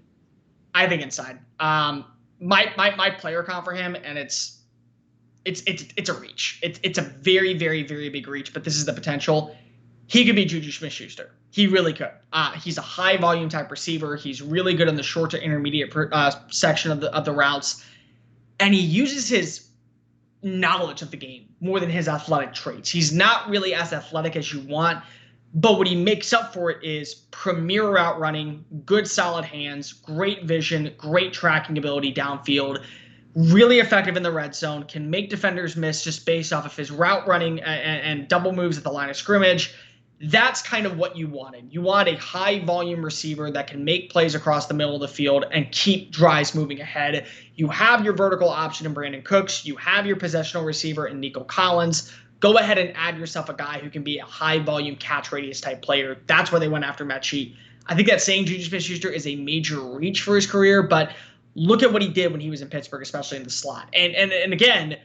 I think inside. My player comp for him, and it's a reach. It's a very, very, very big reach, but this is the potential. He could be Juju Smith-Schuster. He really could. He's a high volume type receiver. He's really good in the short to intermediate section of the routes, and he uses his knowledge of the game more than his athletic traits. He's not really as athletic as you want, but what he makes up for it is premier route running, good solid hands, great vision, great tracking ability downfield, really effective in the red zone, can make defenders miss just based off of his route running and double moves at the line of scrimmage. That's kind of what you wanted. You want a high volume receiver that can make plays across the middle of the field and keep drives moving ahead. You have your vertical option in Brandon Cooks. You have your possessional receiver in Nico Collins. Go ahead and add yourself a guy who can be a high volume catch radius type player. That's where they went after Mechie. I think that saying Juju Smith-Schuster is a major reach for his career, but look at what he did when he was in Pittsburgh, especially in the slot. And again,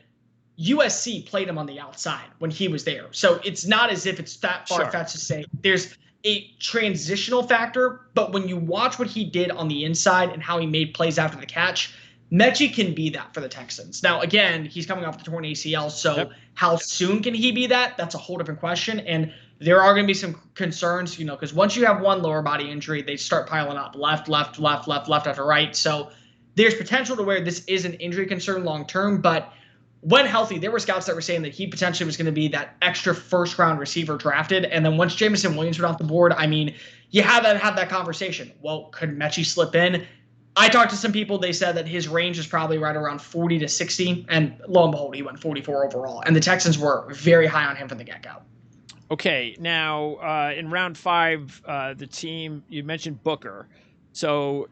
USC played him on the outside when he was there. So it's not as if it's that far-fetched to say there's a transitional factor, but when you watch what he did on the inside and how he made plays after the catch, Mechie can be that for the Texans. Now, again, he's coming off the torn ACL, so how soon can he be that? That's a whole different question. And there are going to be some concerns, because once you have one lower body injury, they start piling up left after right. So there's potential to where this is an injury concern long-term, but when healthy, there were scouts that were saying that he potentially was going to be that extra first-round receiver drafted. And then once Jameson Williams went off the board, I mean, you have that conversation. Well, could Mechie slip in? I talked to some people. They said that his range is probably right around 40 to 60. And lo and behold, he went 44 overall. And the Texans were very high on him from the get-go. Okay, now in round 5, the team, you mentioned Booker. So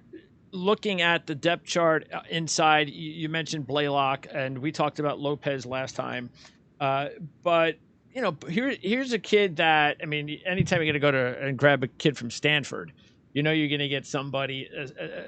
looking at the depth chart inside, you mentioned Blaylock, and we talked about Lopez last time. But, here's a kid that, I mean, anytime you're going to go to and grab a kid from Stanford, you're going to get somebody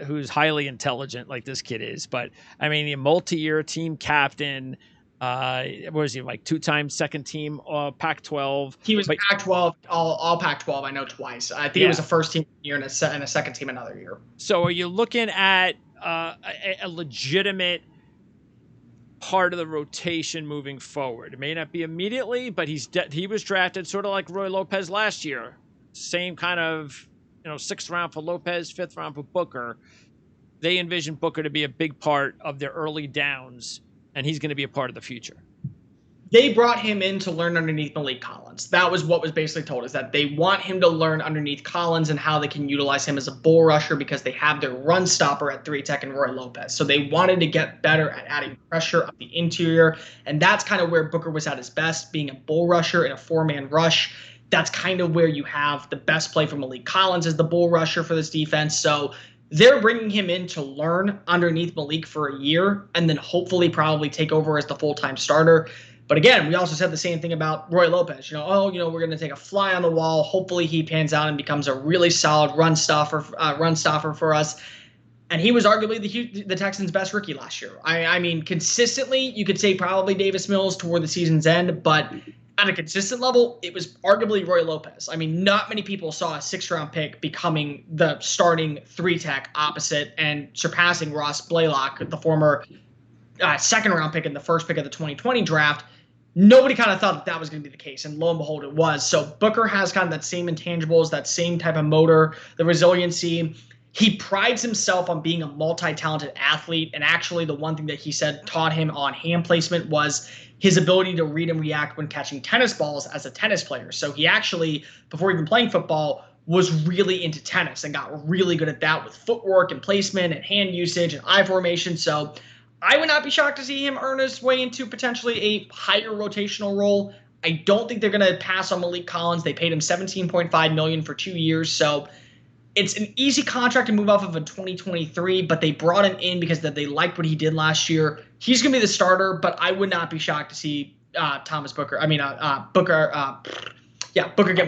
who's highly intelligent like this kid is. But, I mean, a multi-year team captain, what was he, like 2-time second team Pac-12? He was Pac-12, all Pac-12, I know, twice. I think it was a first team year and a second team another year. So are you looking at a legitimate part of the rotation moving forward? It may not be immediately, but he was drafted sort of like Roy Lopez last year. Same kind of, 6th round for Lopez, 5th round for Booker. They envision Booker to be a big part of their early downs, and he's going to be a part of the future. They brought him in to learn underneath Malik Collins. That was what was basically told, is that they want him to learn underneath Collins and how they can utilize him as a bull rusher because they have their run stopper at 3-tech and Roy Lopez. So they wanted to get better at adding pressure up the interior, and that's kind of where Booker was at his best, being a bull rusher in a 4-man rush. That's kind of where you have the best play from Malik Collins as the bull rusher for this defense. So they're bringing him in to learn underneath Malik for a year and then hopefully probably take over as the full-time starter. But again, we also said the same thing about Roy Lopez. We're going to take a fly on the wall. Hopefully he pans out and becomes a really solid run stopper for us. And he was arguably the Texans' best rookie last year. I mean, consistently, you could say probably Davis Mills toward the season's end, but at a consistent level, it was arguably Roy Lopez. I mean, not many people saw a 6th-round pick becoming the starting 3-tech opposite and surpassing Ross Blaylock, the former 2nd-round pick and the first pick of the 2020 draft. Nobody kind of thought that was going to be the case, and lo and behold, it was. So Booker has kind of that same intangibles, that same type of motor, the resiliency. He prides himself on being a multi-talented athlete, and actually the one thing that he said taught him on hand placement was his ability to read and react when catching tennis balls as a tennis player. So he actually, before even playing football, was really into tennis and got really good at that with footwork and placement and hand usage and eye formation. So I would not be shocked to see him earn his way into potentially a higher rotational role. I don't think they're going to pass on Malik Collins. They paid him $17.5 million for 2 years. So it's an easy contract to move off of in 2023, but they brought him in because they liked what he did last year. He's going to be the starter, but I would not be shocked to see Booker get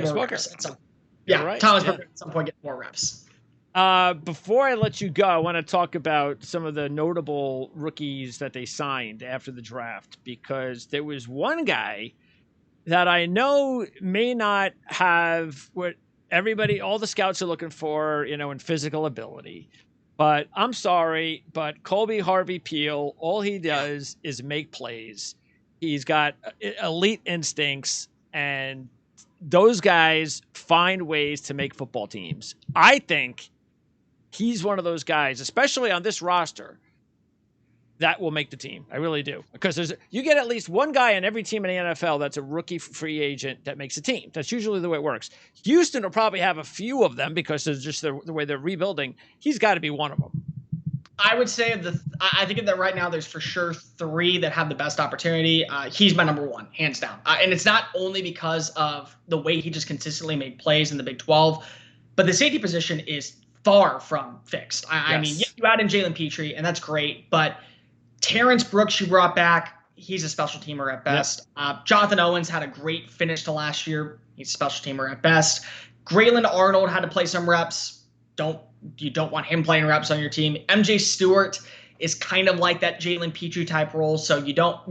more reps. Thomas Booker at some point get more reps. Before I let you go, I want to talk about some of the notable rookies that they signed after the draft, because there was one guy that I know may not have what all the scouts are looking for, in physical ability. But I'm sorry, but Colby Harvey Peel, all he does is make plays. He's got elite instincts, and those guys find ways to make football teams. I think he's one of those guys, especially on this roster, that will make the team. I really do. Because you get at least one guy on every team in the NFL that's a rookie free agent that makes a team. That's usually the way it works. Houston will probably have a few of them because of just the way they're rebuilding. He's got to be one of them. I would say I think that right now there's for sure 3 that have the best opportunity. He's my number 1, hands down. And it's not only because of the way he just consistently made plays in the Big 12, but the safety position is far from fixed. I mean, you add in Jalen Petrie, and that's great, but Terrence Brooks, you brought back, he's a special teamer at best. Yep. Jonathan Owens had a great finish to last year. He's a special teamer at best. Grayland Arnold had to play some reps. You don't want him playing reps on your team. MJ Stewart is kind of like that Jalen Petrie type role. So you don't,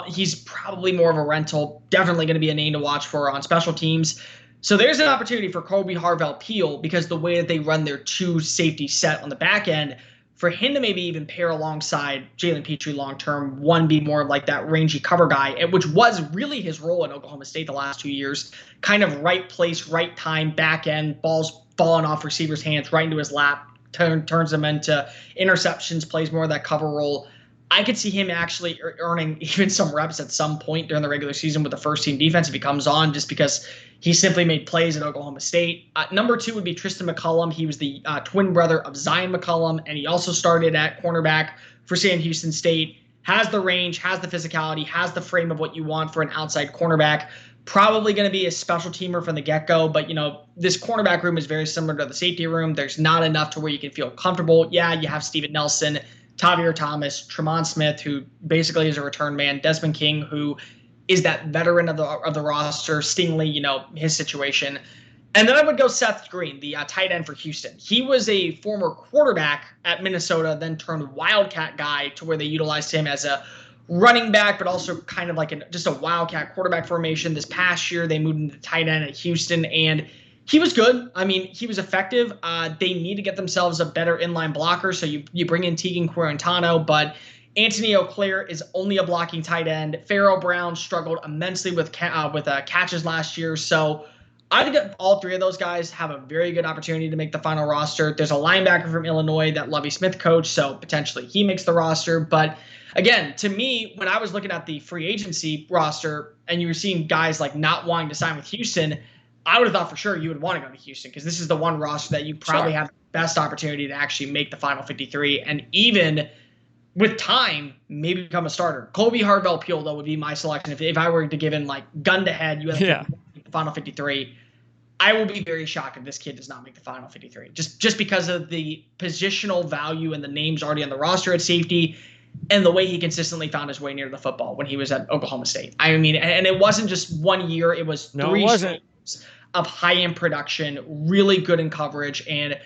he's probably more of a rental, definitely going to be a name to watch for on special teams. So there's an opportunity for Colby Harvell Peel, because the way that they run their 2 safety set on the back end, for him to maybe even pair alongside Jalen Petrie long-term, one be more of like that rangy cover guy, which was really his role at Oklahoma State the last 2 years, kind of right place, right time, back end, balls falling off receivers' hands right into his lap, turns them into interceptions, plays more of that cover role. I could see him actually earning even some reps at some point during the regular season with the first-team defense if he comes on, just because he simply made plays at Oklahoma State. Number 2 would be Tristan McCullum. He was the twin brother of Zion McCullum, and he also started at cornerback for Sam Houston State. Has the range, has the physicality, has the frame of what you want for an outside cornerback. Probably going to be a special teamer from the get-go, but, this cornerback room is very similar to the safety room. There's not enough to where you can feel comfortable. Yeah, you have Steven Nelson, Tavir Thomas, Tremont Smith, who basically is a return man, Desmond King, who is that veteran of the roster, Stingley, his situation. And then I would go Seth Green, the tight end for Houston. He was a former quarterback at Minnesota, then turned Wildcat guy to where they utilized him as a running back, but also kind of like just a Wildcat quarterback formation. This past year, they moved into tight end at Houston, and he was good. I mean, he was effective. They need to get themselves a better inline blocker, so you bring in Tegan Quarantano, but Anthony O'Clair is only a blocking tight end. Pharaoh Brown struggled immensely with catches last year, so I think that all 3 of those guys have a very good opportunity to make the final roster. There's a linebacker from Illinois that Lovie Smith coached, so potentially he makes the roster. But again, to me, when I was looking at the free agency roster and you were seeing guys like not wanting to sign with Houston, I would have thought for sure you would want to go to Houston, because this is the one roster that you probably have the best opportunity to actually make the final 53, and even with time, maybe become a starter. Colby Harvell Peel, though, would be my selection. If I were to give in like gun to head, you have to make the final 53. I will be very shocked if this kid does not make the final 53, just because of the positional value and the names already on the roster at safety and the way he consistently found his way near the football when he was at Oklahoma State. I mean, and it wasn't just 1 year. It was three years of high-end production, really good in coverage, and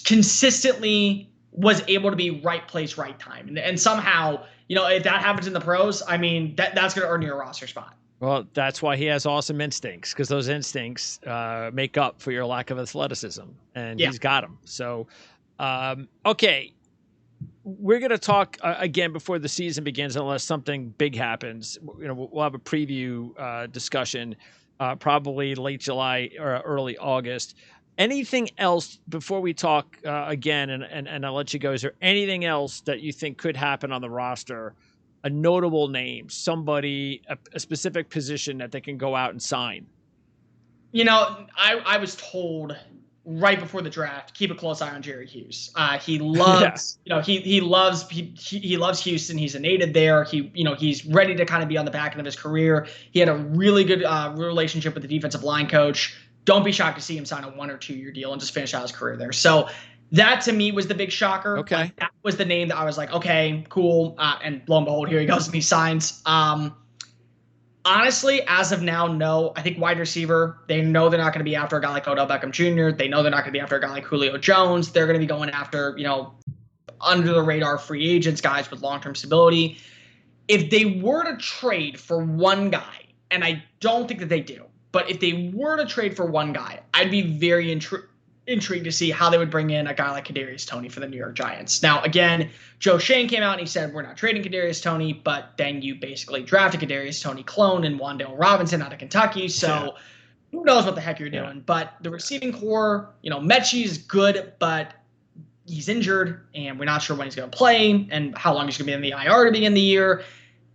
consistently was able to be right place, right time. And somehow, if that happens in the pros, I mean, that's going to earn you a roster spot. Well, that's why he has awesome instincts, because those instincts make up for your lack of athleticism, and he's got them. So, okay, we're going to talk again before the season begins, unless something big happens. We'll have a preview discussion probably late July or early August. Anything else before we talk again, and I'll let you go? Is there anything else that you think could happen on the roster? A notable name, somebody, a specific position that they can go out and sign? I was told right before the draft, keep a close eye on Jerry Hughes. He loves, he loves Houston. He's a native there. He's ready to kind of be on the back end of his career. He had a really good relationship with the defensive line coach. Don't be shocked to see him sign a 1 or 2 year deal and just finish out his career there. So that to me was the big shocker. Okay. That was the name that I was like, okay, cool. And lo and behold, here he goes and he signs. Honestly, as of now, no. I think wide receiver, they know they're not going to be after a guy like Odell Beckham Jr. They know they're not going to be after a guy like Julio Jones. They're going to be going after, under the radar free agents, guys with long-term stability. If they were to trade for one guy, and I don't think that they do, but if they were to trade for one guy, I'd be very intrigued to see how they would bring in a guy like Kadarius Toney for the New York Giants. Now, again, Joe Schoen came out and he said, we're not trading Kadarius Toney, but then you basically drafted Kadarius Toney clone and Wan'Dale Robinson out of Kentucky. So who knows what the heck you're doing. But the receiving core, Mechie is good, but he's injured and we're not sure when he's going to play and how long he's going to be in the IR to begin the year.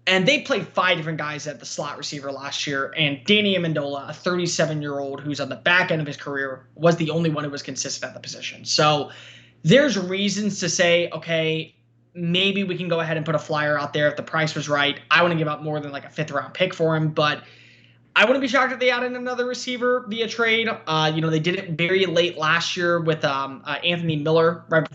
And they played 5 different guys at the slot receiver last year, and Danny Amendola, a 37-year-old who's on the back end of his career, was the only one who was consistent at the position. So there's reasons to say, okay, maybe we can go ahead and put a flyer out there if the price was right. I wouldn't give up more than like a 5th-round pick for him, but I wouldn't be shocked if they added another receiver via trade. They did it very late last year with Anthony Miller right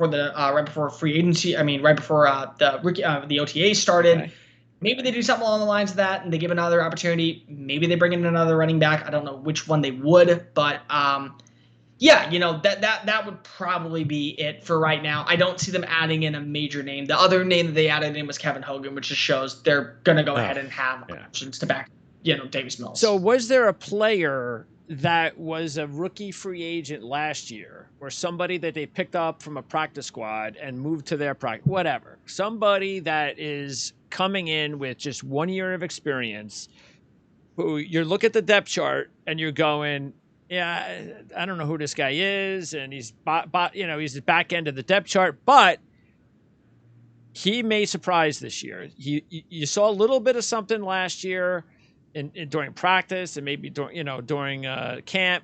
before free agency. I mean, right before the OTA started. Okay. Maybe they do something along the lines of that and they give another opportunity. Maybe they bring in another running back. I don't know which one they would, but that would probably be it for right now. I don't see them adding in a major name. The other name that they added in was Kevin Hogan, which just shows they're going to go ahead and have options to back, Davis Mills. So was there a player that was a rookie free agent last year or somebody that they picked up from a practice squad and moved to their practice, whatever, somebody that is coming in with just 1 year of experience, who you look at the depth chart and you're going, I don't know who this guy is, and he's he's the back end of the depth chart, but he may surprise this year. You saw a little bit of something last year during practice and maybe during camp,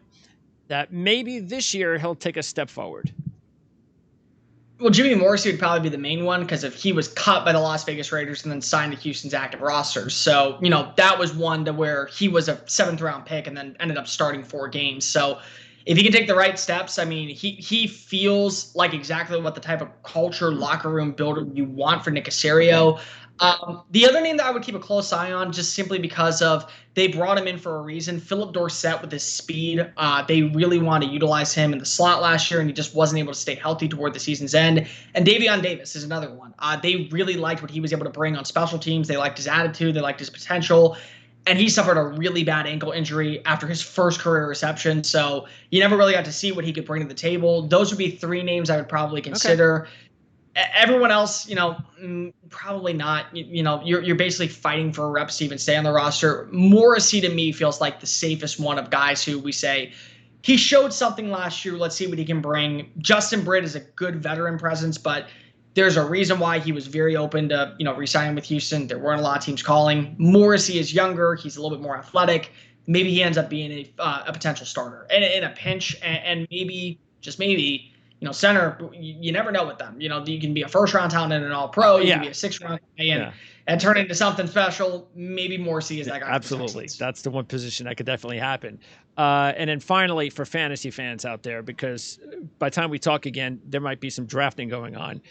that maybe this year he'll take a step forward. Well, Jimmy Morrissey would probably be the main one because if he was cut by the Las Vegas Raiders and then signed to Houston's active roster. So, that was one to where he was a 7th-round pick and then ended up starting 4 games. So if he can take the right steps, I mean, he feels like exactly what the type of culture, locker room builder you want for Nick Caserio. The other name that I would keep a close eye on, just simply because of they brought him in for a reason, Philip Dorsett with his speed. They really wanted to utilize him in the slot last year, and he just wasn't able to stay healthy toward the season's end. And Davion Davis is another one. They really liked what he was able to bring on special teams. They liked his attitude. They liked his potential. And he suffered a really bad ankle injury after his first career reception. So you never really got to see what he could bring to the table. Those would be 3 names I would probably consider. Okay. Everyone else, probably not. You're basically fighting for reps to even stay on the roster. Morrissey to me feels like the safest one of guys who we say he showed something last year. Let's see what he can bring. Justin Britt is a good veteran presence, but there's a reason why he was very open to re-signing with Houston. There weren't a lot of teams calling. Morrissey is younger. He's a little bit more athletic. Maybe he ends up being a potential starter in a pinch, and maybe just maybe. center, you never know with them. You can be a first-round talent and an all-pro. You can be a sixth-round guy and turn into something special. Maybe Morrissey is that guy. Absolutely. That's the one position that could definitely happen. And then finally, for fantasy fans out there, because by the time we talk again, there might be some drafting going on.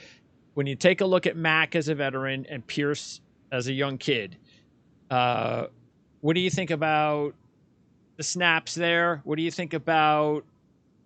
When you take a look at Mack as a veteran and Pierce as a young kid, what do you think about the snaps there? What do you think about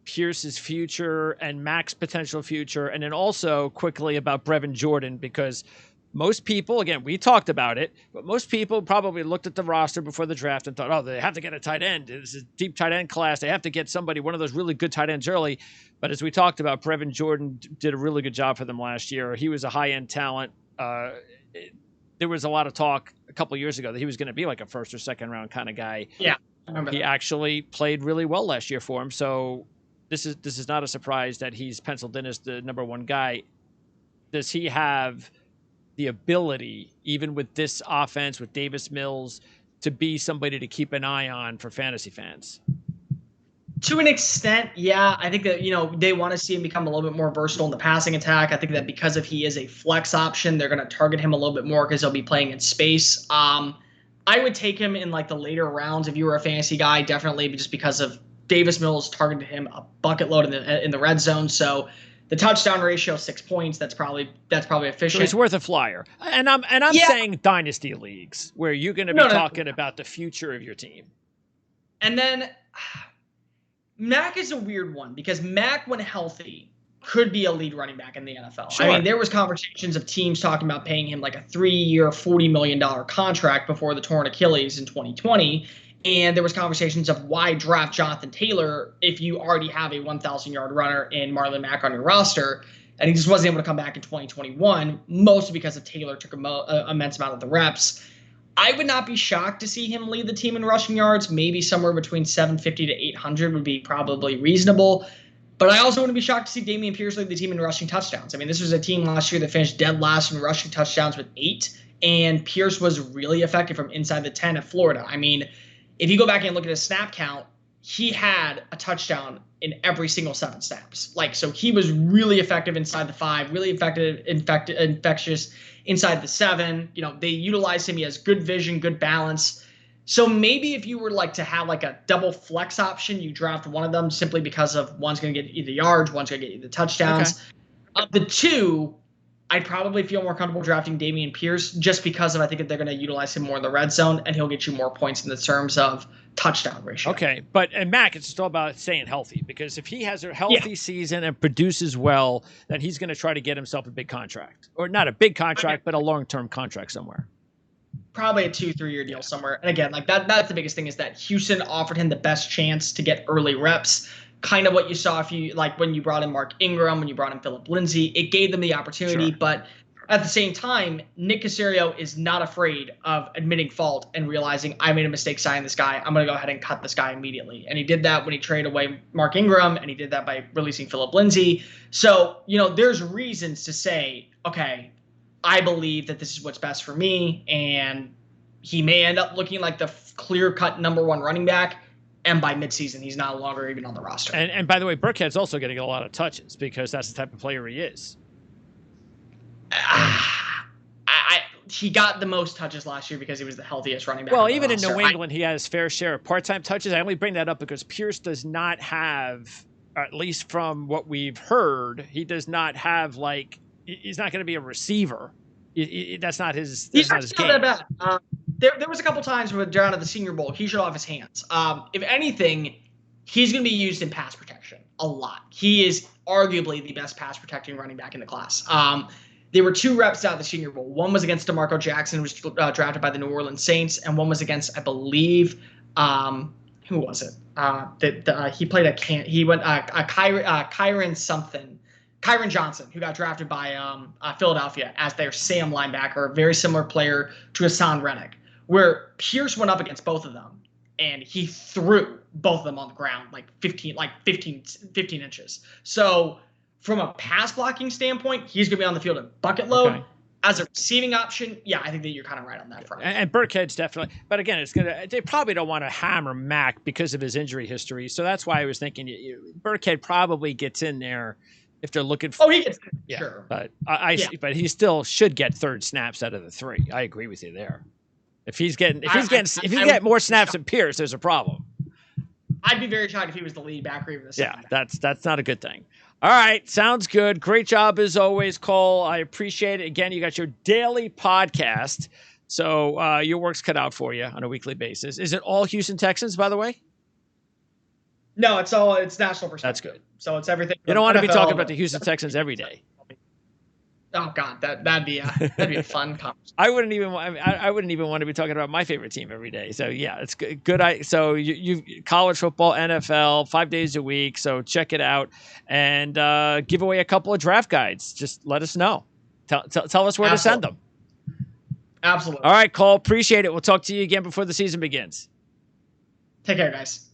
Pierce's future and Mack's potential future? And then also quickly about Brevin Jordan, because most people, again, we talked about it, but most people probably looked at the roster before the draft and thought, oh, they have to get a tight end. This is a deep tight end class. They have to get somebody, one of those really good tight ends early. But as we talked about, Brevin Jordan did a really good job for them last year. He was a high-end talent. There was a lot of talk a couple of years ago that he was going to be like a first or second round kind of guy. Yeah, I remember he that. actually played really well last year for him. So this is not a surprise that he's penciled in as the number one guy. Does he have the ability, even with this offense, with Davis Mills, to be somebody to keep an eye on for fantasy fans? To an extent, yeah. I think that, they want to see him become a little bit more versatile in the passing attack. I think that because he is a flex option, they're going to target him a little bit more because he'll be playing in space. I would take him in like the later rounds if you were a fantasy guy, definitely, just because of Davis Mills targeted him a bucket load in the red zone. So the touchdown ratio, 6 points. That's probably efficient. So he's worth a flyer. And I'm saying dynasty leagues where you're going to be talking about the future of your team. And then Mack is a weird one because Mack, when healthy, could be a lead running back in the NFL. Sure. I mean, there was conversations of teams talking about paying him like a 3-year, $40 million contract before the torn Achilles in 2020. And there was conversations of why draft Jonathan Taylor if you already have a 1,000-yard runner in Marlon Mack on your roster. And he just wasn't able to come back in 2021, mostly because of Taylor took an immense amount of the reps. I would not be shocked to see him lead the team in rushing yards. Maybe somewhere between 750 to 800 would be probably reasonable. But I also wouldn't be shocked to see Dameon Pierce lead the team in rushing touchdowns. I mean, this was a team last year that finished dead last in rushing touchdowns with 8. And Pierce was really effective from inside the 10 at Florida. I mean, if you go back and look at his snap count, he had a touchdown in every single 7 snaps. So he was really effective inside the 5, really infectious inside the 7. They utilized him. He has good vision, good balance. So maybe if you were to have a double flex option, you draft one of them simply because of one's going to get you the yards, one's going to get you the touchdowns. Okay. Of the two, I'd probably feel more comfortable drafting Dameon Pierce just because I think that they're going to utilize him more in the red zone and he'll get you more points in the terms of touchdown ratio. Okay, but Mac, it's just all about staying healthy because if he has a healthy season and produces well, then he's going to try to get himself a big contract. Or not a big contract, but a long-term contract somewhere. Probably a 2-3 year deal somewhere. And again, that's the biggest thing is that Houston offered him the best chance to get early reps. Kind of what you saw if you when you brought in Mark Ingram, when you brought in Phillip Lindsay, it gave them the opportunity. Sure. But at the same time, Nick Caserio is not afraid of admitting fault and realizing I made a mistake signing this guy. I'm going to go ahead and cut this guy immediately. And he did that when he traded away Mark Ingram, and he did that by releasing Phillip Lindsay. So, there's reasons to say, okay, I believe that this is what's best for me, and he may end up looking like the clear-cut number 1 running back, and by midseason, he's no longer even on the roster. And by the way, Burkhead's also going to get a lot of touches because that's the type of player he is. He got the most touches last year because he was the healthiest running back. Well, even in New England, he has fair share of part-time touches. I only bring that up because Pierce does not have, at least from what we've heard, he does not have he's not going to be a receiver. That's not his. That's not his game. That bad. There was a couple times where down at the Senior Bowl, he showed off his hands. If anything, he's going to be used in pass protection a lot. He is arguably the best pass protecting running back in the class. There were 2 reps out of the Senior Bowl. One was against DeMarco Jackson, who was drafted by the New Orleans Saints, and one was against, I believe, who was it? He played Kyron Johnson, who got drafted by Philadelphia as their Sam linebacker, very similar player to Hassan Reddick, where Pierce went up against both of them, and he threw both of them on the ground 15 inches. So from a pass blocking standpoint, he's going to be on the field at bucket load. Okay. As a receiving option, yeah, I think that you're kind of right on that front. And Burkhead's definitely, but again, they probably don't want to hammer Mack because of his injury history. So that's why I was thinking Burkhead probably gets in there if they're looking for. Oh, he gets Yeah, sure. but Yeah. but he still should get third snaps out of the 3. I agree with you there. If he's getting more snaps than Pierce, there's a problem. I'd be very shocked if he was the lead back or even the second back. That's not a good thing. All right, sounds good. Great job as always, Cole. I appreciate it. Again, you got your daily podcast, so your work's cut out for you on a weekly basis. Is it all Houston Texans, by the way? No, it's national perspective. That's good. So it's everything. You don't want to be talking about the Houston Texans every day. Oh God, that'd be a fun conversation. I wouldn't even want to be talking about my favorite team every day. So yeah, it's good. So you college football, NFL, 5 days a week. So check it out and give away a couple of draft guides. Just let us know. Tell us where to send them. Absolutely. All right, Cole. Appreciate it. We'll talk to you again before the season begins. Take care, guys.